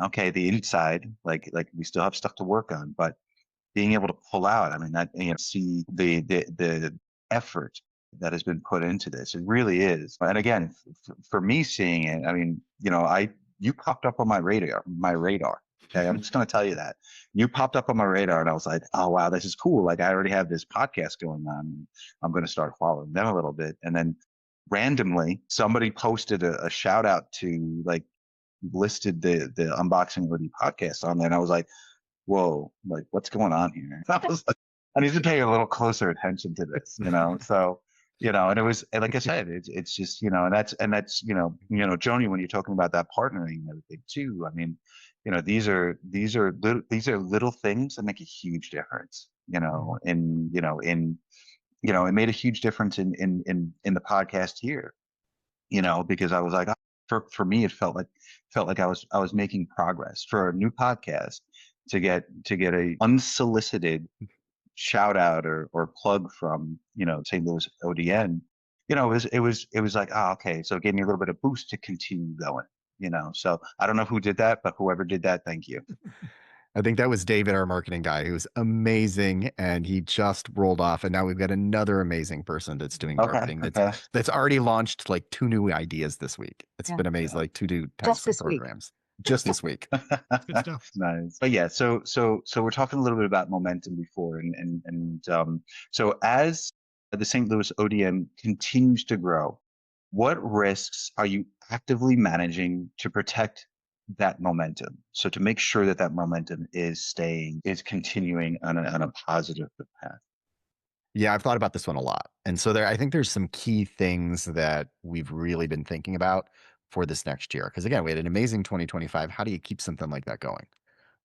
okay, the inside, like we still have stuff to work on, but being able to pull out, I mean, that, see the effort that has been put into this. It really is. And again, for me seeing it, I mean, you popped up on my radar. Okay. I'm just going to tell you that you popped up on my radar and I was like, oh, wow, this is cool. Like I already have this podcast going on. I'm going to start following them a little bit. And then randomly somebody posted a shout out to, like, listed the Unboxing OD podcast on there. And I was like, whoa, like what's going on here? I was like, I need to pay a little closer attention to this, So, and it was, and like I said, it's just, and that's, Joani, when you're talking about that partnering and everything too, I mean, these are little things that make a huge difference, it made a huge difference in the podcast here, because I was like, for me, it felt like I was making progress for a new podcast to get a unsolicited shout out or plug from, St. Louis ODN. It was like, oh, okay. So it gave me a little bit of boost to continue going, so I don't know who did that, but whoever did that, thank you. I think that was David, our marketing guy, who's amazing, and he just rolled off. And now we've got another amazing person that's doing marketing that's already launched like 2 new ideas this week. It's been amazing, like 2 new types of programs just this week. Good stuff. Nice. But yeah, so we're talking a little bit about momentum before, and so as the St. Louis ODN continues to grow, what risks are you actively managing to protect that momentum? So to make sure that momentum is continuing on a positive path. Yeah, I've thought about this one a lot. And so I think there's some key things that we've really been thinking about for this next year. Because again, we had an amazing 2025. How do you keep something like that going?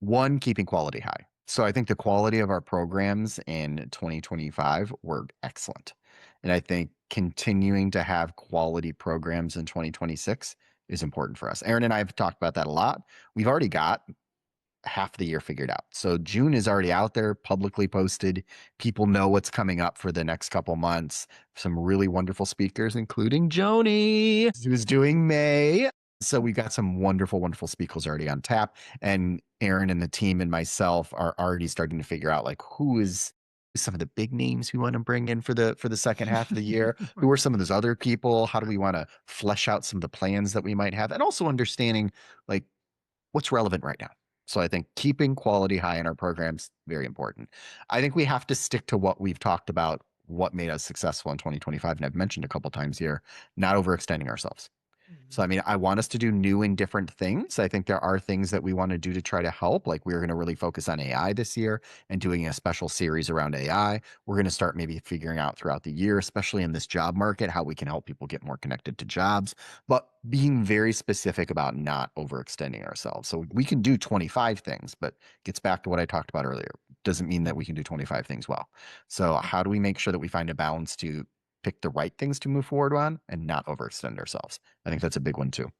One, keeping quality high. So I think the quality of our programs in 2025 were excellent. And I think continuing to have quality programs in 2026 is important for us. Aaron and I have talked about that a lot. We've already got half the year figured out. So June is already out there, publicly posted. People know what's coming up for the next couple months. Some really wonderful speakers, including Joani, who's doing May. So we got some wonderful, wonderful speakers already on tap. And Aaron and the team and myself are already starting to figure out, like, who is some of the big names we want to bring in for the second half of the year. Who are some of those other people? How do we want to flesh out some of the plans that we might have? And also understanding, like, what's relevant right now. So I think keeping quality high in our programs, very important. I think we have to stick to what we've talked about, what made us successful in 2025. And I've mentioned a couple times here, not overextending ourselves. So, I mean, I want us to do new and different things. I think there are things that we want to do to try to help. Like, we're going to really focus on AI this year and doing a special series around AI. We're going to start maybe figuring out throughout the year, especially in this job market, how we can help people get more connected to jobs, but being very specific about not overextending ourselves. So we can do 25 things, but gets back to what I talked about earlier. Doesn't mean that we can do 25 things well. So how do we make sure that we find a balance to pick the right things to move forward on and not overextend ourselves? I think that's a big one too.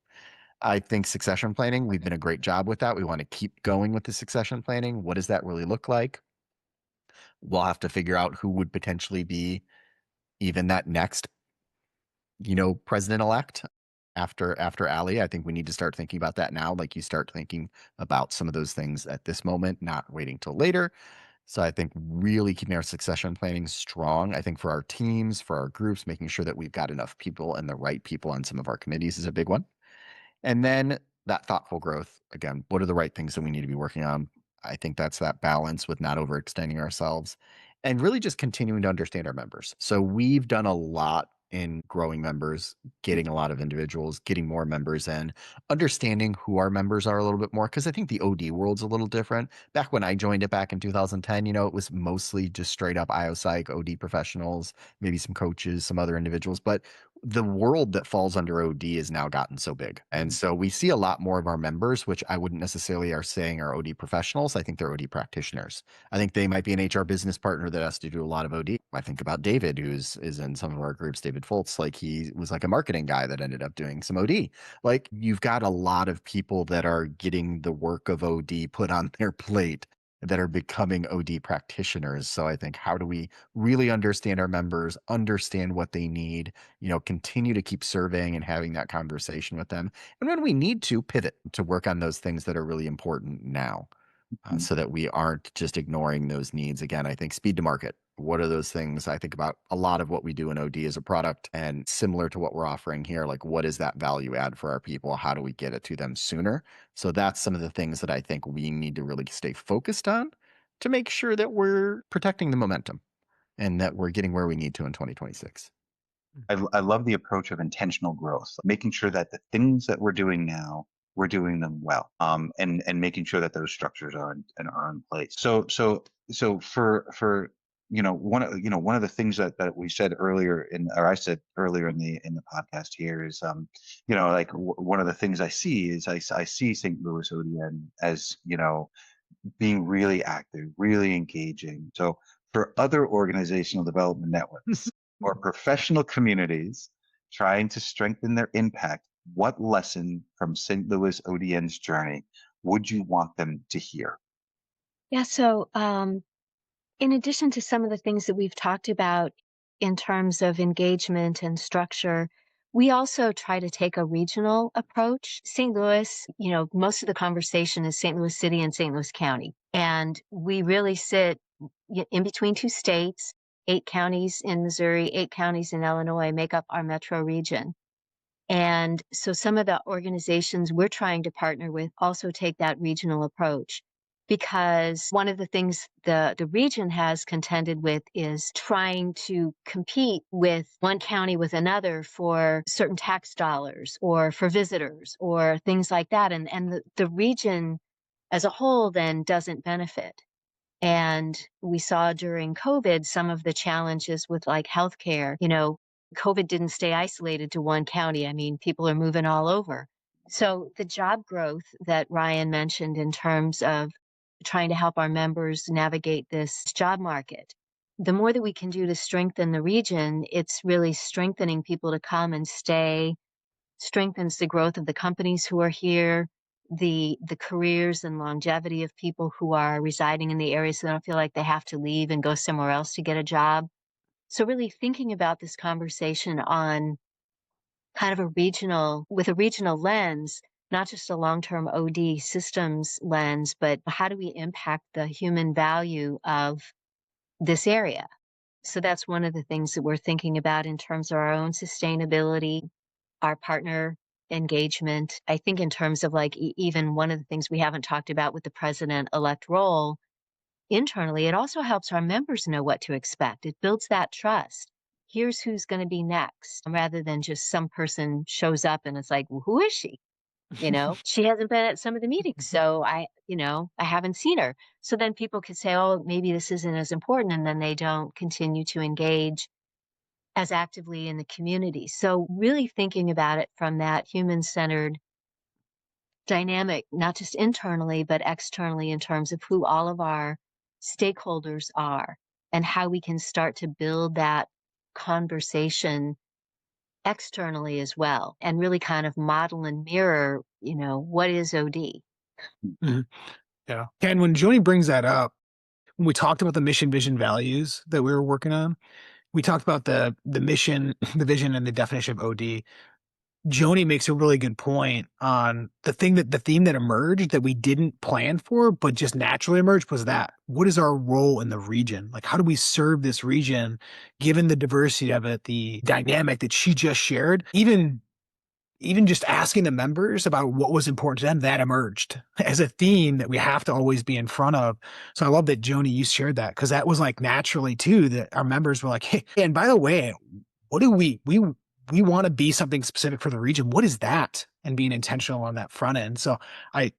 I think succession planning, we've done a great job with that. We want to keep going with the succession planning. What does that really look like? We'll have to figure out who would potentially be even that next, president-elect after Ali. I think we need to start thinking about that now. Like, you start thinking about some of those things at this moment, not waiting till later. So I think really keeping our succession planning strong. I think for our teams, for our groups, making sure that we've got enough people and the right people on some of our committees is a big one. And then that thoughtful growth. Again, what are the right things that we need to be working on? I think that's that balance with not overextending ourselves and really just continuing to understand our members. So we've done a lot in growing members, getting a lot of individuals, getting more members in, understanding who our members are a little bit more. Cause I think the OD world's a little different. Back when I joined it back in 2010, it was mostly just straight up IOPsych, OD professionals, maybe some coaches, some other individuals. But the world that falls under OD has now gotten so big. And so we see a lot more of our members, which I wouldn't necessarily are saying are OD professionals. I think they're OD practitioners. I think they might be an HR business partner that has to do a lot of OD. I think about David, is in some of our groups, David Foltz, like he was like a marketing guy that ended up doing some OD. Like you've got a lot of people that are getting the work of OD put on their plate that are becoming OD practitioners. So I think, how do we really understand our members, understand what they need, continue to keep surveying and having that conversation with them. And when we need to, pivot to work on those things that are really important now, so that we aren't just ignoring those needs. Again, I think speed to market. What are those things? I think about a lot of what we do in OD as a product, and similar to what we're offering here, like what is that value add for our people? How do we get it to them sooner? So that's some of the things that I think we need to really stay focused on to make sure that we're protecting the momentum and that we're getting where we need to in 2026. I love the approach of intentional growth, making sure that the things that we're doing now, we're doing them well, and making sure that those structures are in place. So for one of the things that we said earlier or I said earlier in the podcast here is like one of the things I see is I see St. Louis ODN as being really active, really engaging. So for other organizational development networks or professional communities trying to strengthen their impact, what lesson from St. Louis ODN's journey would you want them to hear? Yeah, so in addition to some of the things that we've talked about in terms of engagement and structure, we also try to take a regional approach. St. Louis, most of the conversation is St. Louis City and St. Louis County. And we really sit in between two states. 8 counties in Missouri, 8 counties in Illinois make up our metro region. And so some of the organizations we're trying to partner with also take that regional approach, because one of the things the region has contended with is trying to compete with one county with another for certain tax dollars or for visitors or things like that. And the region as a whole then doesn't benefit. And we saw during COVID some of the challenges with like healthcare. COVID didn't stay isolated to one county. I mean, people are moving all over. So the job growth that Ryan mentioned in terms of trying to help our members navigate this job market, the more that we can do to strengthen the region, it's really strengthening people to come and stay, strengthens the growth of the companies who are here, the careers and longevity of people who are residing in the area, so they don't feel like they have to leave and go somewhere else to get a job. So really thinking about this conversation on kind of with a regional lens, not just a long-term OD systems lens, but how do we impact the human value of this area? So that's one of the things that we're thinking about in terms of our own sustainability, our partner engagement. I think in terms of like even one of the things we haven't talked about with the president-elect role internally, it also helps our members know what to expect. It builds that trust. Here's who's going to be next, rather than just some person shows up and it's like, well, who is she? She hasn't been at some of the meetings, so I haven't seen her. So then people could say, oh, maybe this isn't as important, and then they don't continue to engage as actively in the community. So really thinking about it from that human-centered dynamic, not just internally, but externally in terms of who all of our stakeholders are and how we can start to build that conversation externally as well, and really kind of model and mirror, what is OD? Mhm. Yeah. And when Joani brings that up, when we talked about the mission, vision, values that we were working on, we talked about the mission, the vision, and the definition of OD. Joani makes a really good point on the theme that emerged that we didn't plan for, but just naturally emerged was that. What is our role in the region? Like, how do we serve this region, given the diversity of it, the dynamic that she just shared? Even just asking the members about what was important to them, that emerged as a theme that we have to always be in front of. So I love that Joani, you shared that, because that was like naturally too, that our members were like, hey, and by the way, what do we want to be something specific for the region. What is that? And being intentional on that front end. So I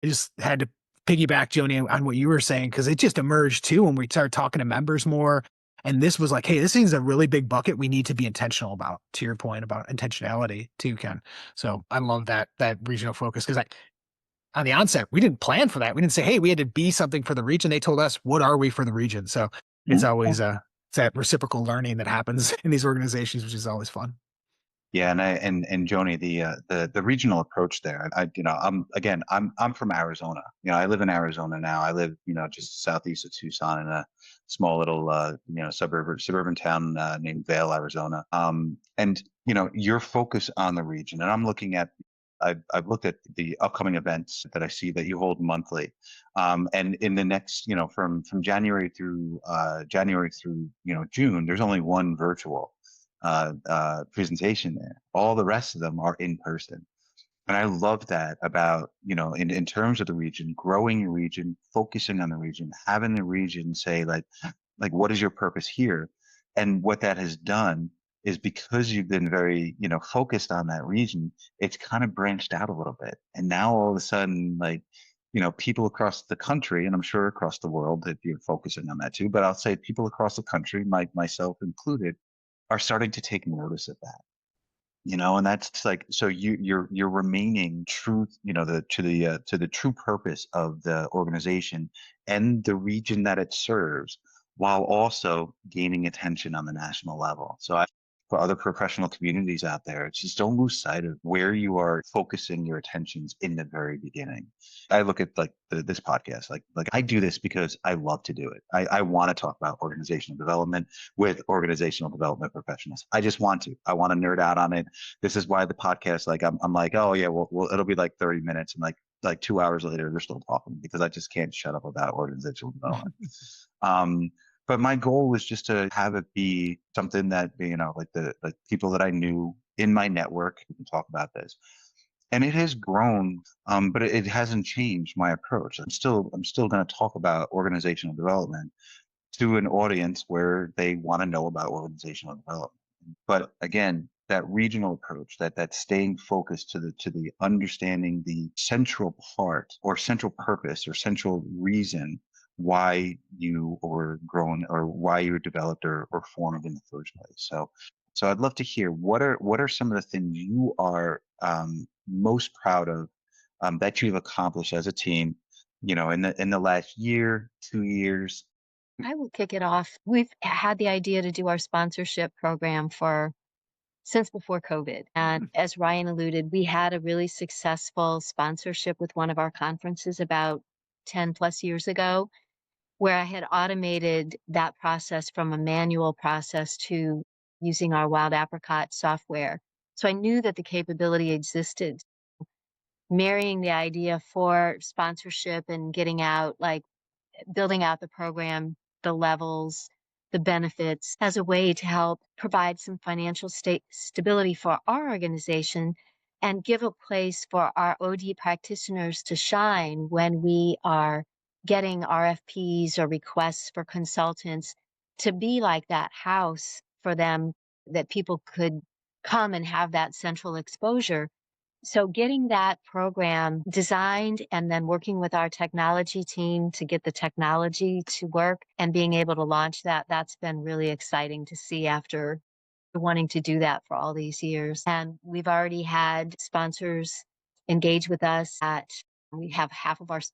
just had to piggyback, Joani, on what you were saying, because it just emerged too when we started talking to members more. And this was like, hey, this thing's a really big bucket we need to be intentional about, to your point about intentionality too, Ken. So I love that regional focus, because on the onset, we didn't plan for that. We didn't say, hey, we had to be something for the region. They told us, what are we for the region? So it's always it's that reciprocal learning that happens in these organizations, which is always fun. Yeah, and Joni, the regional approach there. I'm from Arizona. I live in Arizona now. I live just southeast of Tucson in a small little suburban town named Vail, Arizona. And your focus on the region, and I've looked at the upcoming events that I see that you hold monthly, and in the next from January through June, there's only one virtual presentation there. All the rest of them are in person. And I love that about, in terms of the region, growing your region, focusing on the region, having the region say what is your purpose here? And what that has done is, because you've been very, focused on that region, it's kind of branched out a little bit. And now all of a sudden, people across the country, and I'm sure across the world, if you're focusing on that too, but I'll say people across the country, myself included, are starting to take notice of that, and that's like, so you're remaining true, to the true purpose of the organization and the region that it serves, while also gaining attention on the national level. So for other professional communities out there, it's just, don't lose sight of where you are focusing your attentions in the very beginning. I look at this podcast, like I do this because I love to do it. I want to talk about organizational development with organizational development professionals. I just want to. I want to nerd out on it. This is why the podcast, I'm like, oh yeah, well it'll be like 30 minutes, and like 2 hours later they're still talking, because I just can't shut up about organizational development. But my goal was just to have it be something that, the people that I knew in my network, we can talk about this. And it has grown, but it hasn't changed my approach. I'm still going to talk about organizational development to an audience where they want to know about organizational development. But again, that regional approach, that staying focused to the understanding the central part or central purpose or central reason why you were grown, or why you were developed or formed in the first place. So I'd love to hear, what are some of the things you are most proud of, that you've accomplished as a team, in the last year, 2 years. I will kick it off. We've had the idea to do our sponsorship program since before COVID. And as Ryan alluded, we had a really successful sponsorship with one of our conferences about 10 plus years ago, where I had automated that process from a manual process to using our Wild Apricot software. So I knew that the capability existed. Marrying the idea for sponsorship and getting out, building out the program, the levels, the benefits, as a way to help provide some financial stability for our organization and give a place for our OD practitioners to shine when we are getting RFPs or requests for consultants, to be like that house for them, that people could come and have that central exposure. So getting that program designed and then working with our technology team to get the technology to work and being able to launch that's been really exciting to see after wanting to do that for all these years. And we've already had sponsors engage with us we have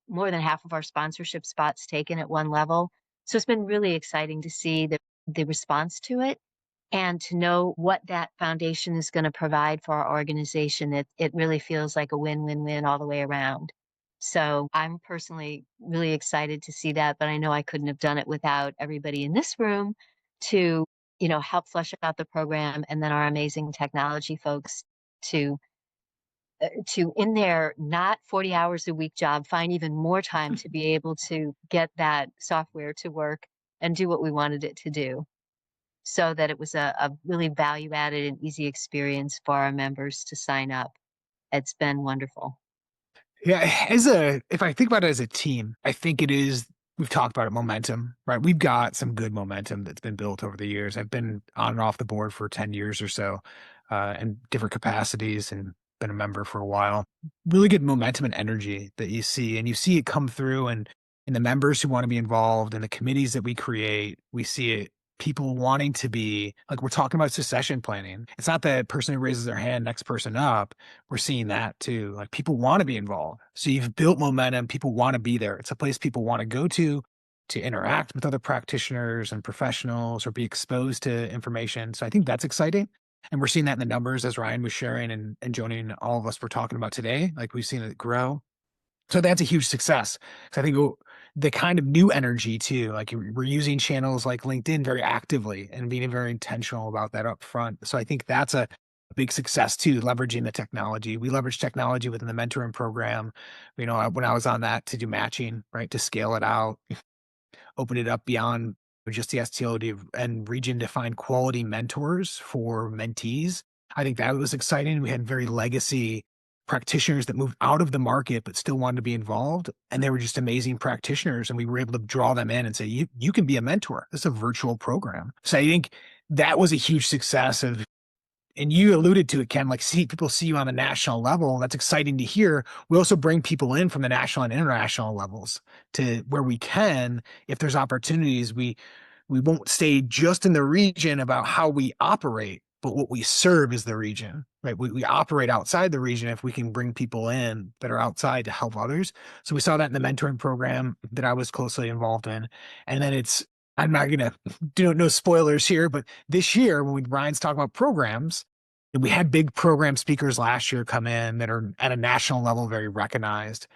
more than half of our sponsorship spots taken at one level. So it's been really exciting to see the response to it, and to know what that foundation is going to provide for our organization. It really feels like a win-win-win all the way around. So I'm personally really excited to see that, but I know I couldn't have done it without everybody in this room to, help flesh out the program, and then our amazing technology folks to in their not 40 hours a week job, find even more time to be able to get that software to work and do what we wanted it to do, so that it was a really value added and easy experience for our members to sign up. It's been wonderful. Yeah, if I think about it as a team, I think it is we've talked about it, momentum, right? We've got some good momentum that's been built over the years. I've been on and off the board for 10 years or so, in different capacities, and been a member for a while. Really good momentum and energy that you see, and you see it come through and in the members who want to be involved in the committees that we create. We see it, people wanting to be like, we're talking about succession planning. It's not the person who raises their hand, next person up. We're seeing that too. Like, people want to be involved. So you've built momentum. People want to be there. It's a place people want to go to interact with other practitioners and professionals or be exposed to information. So I think that's exciting. And we're seeing that in the numbers, as Ryan was sharing, and Joani and all of us were talking about today. Like, we've seen it grow. So that's a huge success. So I think the kind of new energy too, like, we're using channels like LinkedIn very actively and being very intentional about that up front. So I think that's a big success too, leveraging the technology. We leverage technology within the mentoring program. When I was on that, to do matching, right, to scale it out, open it up beyond just the STL and region to find quality mentors for mentees. I think that was exciting. We had very legacy practitioners that moved out of the market but still wanted to be involved, and they were just amazing practitioners, and we were able to draw them in and say, you can be a mentor. This is a virtual program. So I think that was a huge success of, and you alluded to it, Ken, like, people see you on the national level. That's exciting to hear. We also bring people in from the national and international levels to where we can. If there's opportunities, we won't stay just in the region about how we operate, but what we serve is the region, right? We operate outside the region if we can bring people in that are outside to help others. So we saw that in the mentoring program that I was closely involved in. And then I'm not going to do no spoilers here, but this year when Ryan's talking about programs, we had big program speakers last year come in that are at a national level very recognized.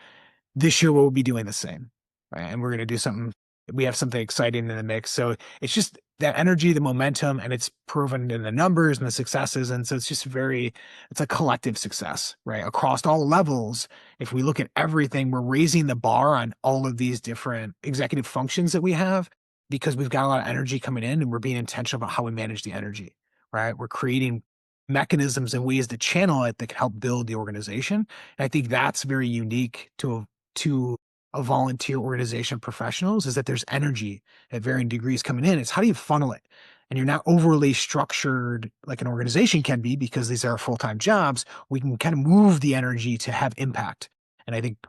This year we'll be doing the same, right? And we're going to do something. We have something exciting in the mix. So it's just that energy, the momentum, and it's proven in the numbers and the successes. And so it's just it's a collective success, right? Across all levels. If we look at everything, we're raising the bar on all of these different executive functions that we have, because we've got a lot of energy coming in, and we're being intentional about how we manage the energy, right? We're creating mechanisms and ways to channel it that can help build the organization. And I think that's very unique to a volunteer organization of professionals, is that there's energy at varying degrees coming in. It's how do you funnel it? And you're not overly structured like an organization can be, because these are full-time jobs. We can kind of move the energy to have impact. And I think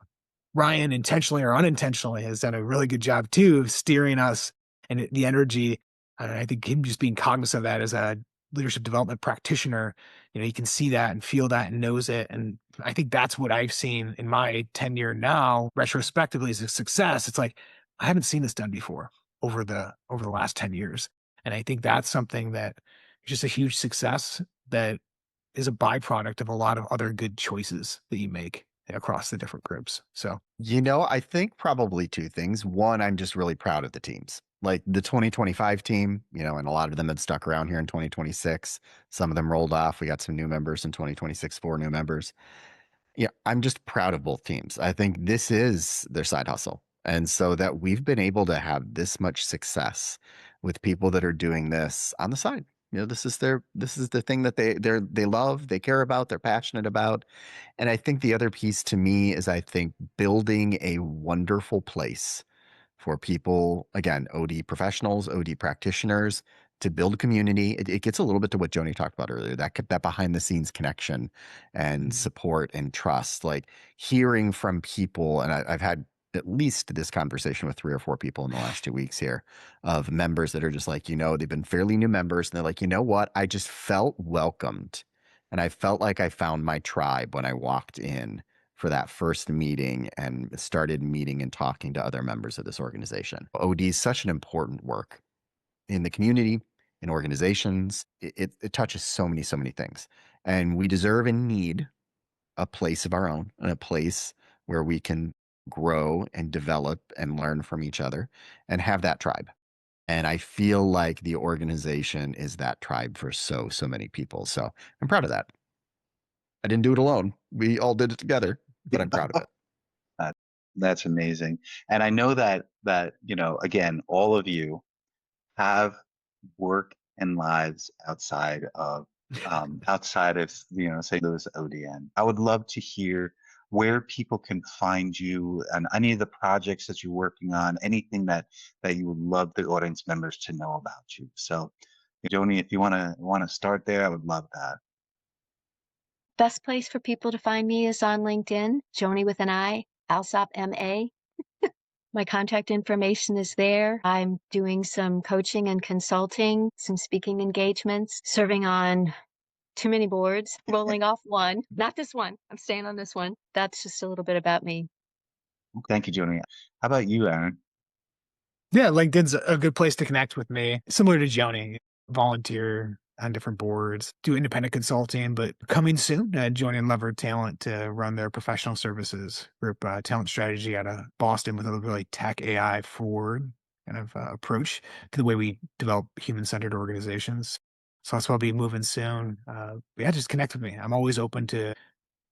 Ryan, intentionally or unintentionally, has done a really good job too of steering us and the energy. And I think him just being cognizant of that as a leadership development practitioner, he can see that and feel that and knows it. And I think that's what I've seen in my tenure now, retrospectively, as a success. It's like, I haven't seen this done before over the last 10 years. And I think that's something that is just a huge success that is a byproduct of a lot of other good choices that you make across the different groups. So, I think probably two things. One, I'm just really proud of the teams. Like the 2025 team, and a lot of them had stuck around here in 2026. Some of them rolled off. We got some new members in 2026, 4 new members. Yeah, I'm just proud of both teams. I think this is their side hustle. And so that we've been able to have this much success with people that are doing this on the side. This is the thing that they love, they care about, they're passionate about. And I think the other piece to me is, I think, building a wonderful place for people, again, OD professionals, OD practitioners, to build community. It gets a little bit to what Joani talked about earlier, that behind the scenes connection and support and trust, like hearing from people. And I've had at least this conversation with 3 or 4 people in the last 2 weeks here, of members that are just like, they've been fairly new members, and they're like, what? I just felt welcomed. And I felt like I found my tribe when I walked in for that first meeting and started meeting and talking to other members of this organization. OD is such an important work in the community, in organizations. It touches so many things. And we deserve and need a place of our own, and a place where we can grow and develop and learn from each other and have that tribe. And I feel like the organization is that tribe for so many people. So I'm proud of that. I didn't do it alone. We all did it together, but I'm proud of it. That's amazing. And I know that again, all of you have work and lives outside of St. Louis ODN. I would love to hear where people can find you and any of the projects that you're working on, anything that you would love the audience members to know about you. So, Joani, if you want to start there, I would love that. Best place for people to find me is on LinkedIn, Joani with an I, Alsop, M-A. My contact information is there. I'm doing some coaching and consulting, some speaking engagements, serving on too many boards, rolling off one. Not this one. I'm staying on this one. That's just a little bit about me. Thank you, Joani. How about you, Aaron? Yeah, LinkedIn's a good place to connect with me. Similar to Joani, volunteer on different boards, do independent consulting, but coming soon, joining Lever Talent to run their professional services group, talent strategy out of Boston with a really tech AI forward kind of approach to the way we develop human-centered organizations. So that's why I'll be moving soon. Yeah, just connect with me. I'm always open to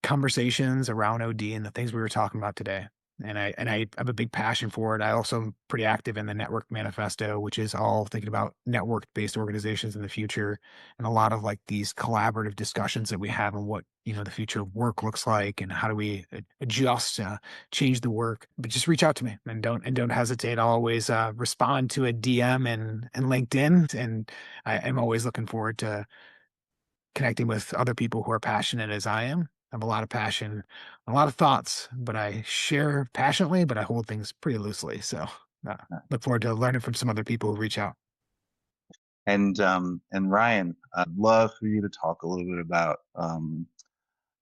conversations around OD and the things we were talking about today. And I have a big passion for it. I also am pretty active in the Network Manifesto, which is all thinking about network-based organizations in the future, and a lot of like these collaborative discussions that we have on what the future of work looks like and how do we adjust, change the work. But just reach out to me and don't hesitate. I'll always respond to a DM and LinkedIn, and I'm always looking forward to connecting with other people who are passionate as I am. I have a lot of passion, a lot of thoughts, but I share passionately, but I hold things pretty loosely. So look forward to learning from some other people who reach out. And Ryan, I'd love for you to talk a little bit about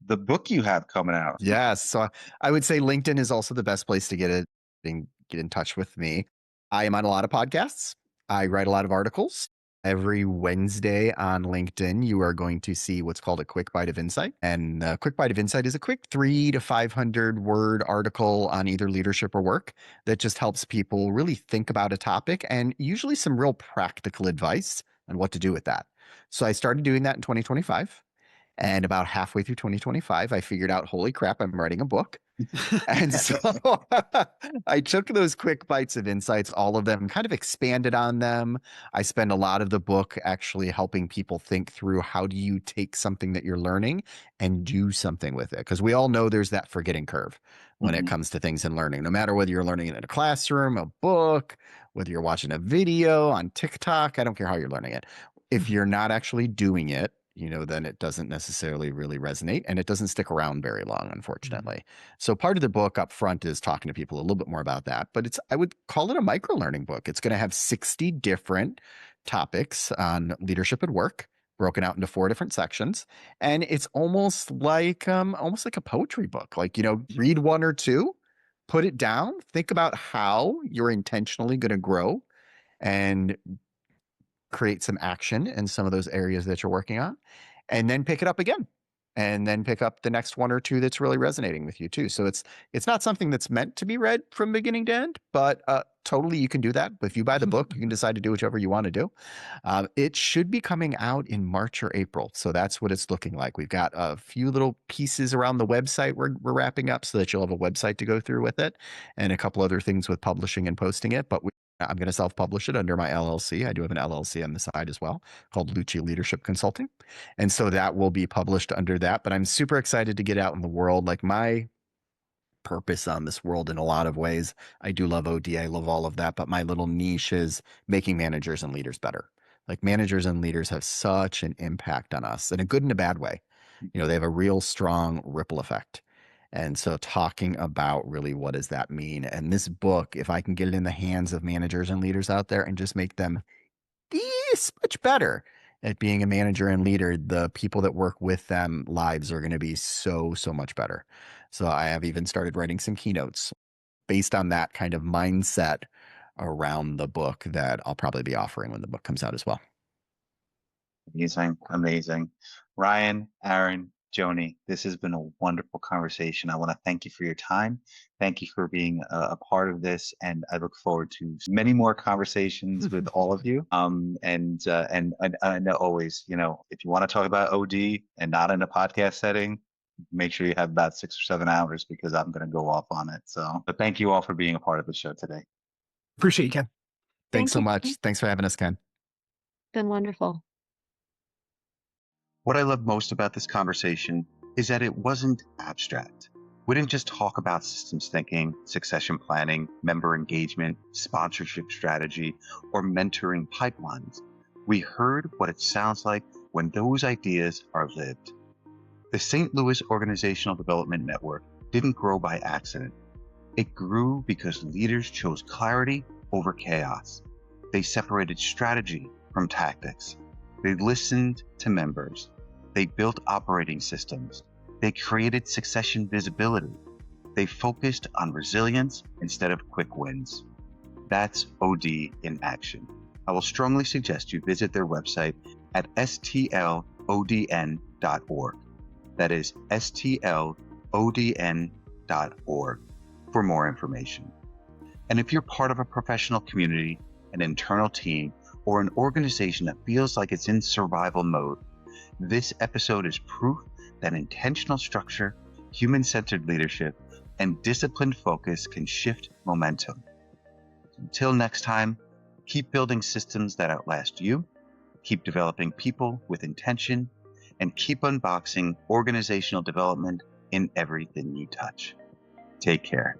the book you have coming out. Yes. So I would say LinkedIn is also the best place to get in touch with me. I am on a lot of podcasts. I write a lot of articles. Every Wednesday on LinkedIn, you are going to see what's called a quick bite of insight. And a quick bite of insight is a quick 300 to 500 word article on either leadership or work that just helps people really think about a topic and usually some real practical advice on what to do with that. So I started doing that in 2025. And about halfway through 2025, I figured out, holy crap, I'm writing a book. And so I took those quick bites of insights, all of them, kind of expanded on them. I spend a lot of the book actually helping people think through how do you take something that you're learning and do something with it? Because we all know there's that forgetting curve when it comes to things in learning, no matter whether you're learning it in a classroom, a book, whether you're watching a video on TikTok, I don't care how you're learning it. If you're not actually doing it, then it doesn't necessarily really resonate and it doesn't stick around very long, unfortunately. So part of the book up front is talking to people a little bit more about that, but I would call it a micro learning book. It's going to have 60 different topics on leadership at work, broken out into 4 different sections. And it's almost like a poetry book, read 1 or 2, put it down, think about how you're intentionally going to grow and create some action in some of those areas that you're working on, and then pick it up again, and then pick up the next 1 or 2 that's really resonating with you too. So it's not something that's meant to be read from beginning to end, but totally you can do that. If you buy the book, you can decide to do whichever you want to do. It should be coming out in March or April. So that's what it's looking like. We've got a few little pieces around the website we're wrapping up so that you'll have a website to go through with it, and a couple other things with publishing and posting it. But I'm going to self-publish it under my LLC. I do have an LLC on the side as well called Lucci Leadership Consulting. And so that will be published under that. But I'm super excited to get out in the world. Like my purpose on this world in a lot of ways. I do love OD. I love all of that. But my little niche is making managers and leaders better. Like managers and leaders have such an impact on us in a good and a bad way. They have a real strong ripple effect. And so talking about really what does that mean? And this book, if I can get it in the hands of managers and leaders out there and just make them this much better at being a manager and leader, the people that work with them lives are going to be so much better. So I have even started writing some keynotes based on that kind of mindset around the book that I'll probably be offering when the book comes out as well. Amazing. Ryan, Aaron, Joani, this has been a wonderful conversation. I want to thank you for your time. Thank you for being a part of this, and I look forward to many more conversations with all of you. And always, if you want to talk about OD and not in a podcast setting, make sure you have about 6 or 7 hours because I'm going to go off on it. So, but thank you all for being a part of the show today. Appreciate you, Ken. Thanks so you. much. Thanks for having us, Ken. Been wonderful. What I love most about this conversation is that it wasn't abstract. We didn't just talk about systems thinking, succession planning, member engagement, sponsorship strategy, or mentoring pipelines. We heard what it sounds like when those ideas are lived. The St. Louis Organizational Development Network didn't grow by accident. It grew because leaders chose clarity over chaos. They separated strategy from tactics. They listened to members. They built operating systems. They created succession visibility. They focused on resilience instead of quick wins. That's OD in action. I will strongly suggest you visit their website at stlodn.org. That is stlodn.org for more information. And if you're part of a professional community, an internal team, or an organization that feels like it's in survival mode, this episode is proof that intentional structure, human-centered leadership, and disciplined focus can shift momentum. Until next time, keep building systems that outlast you, keep developing people with intention, and keep unboxing organizational development in everything you touch. Take care.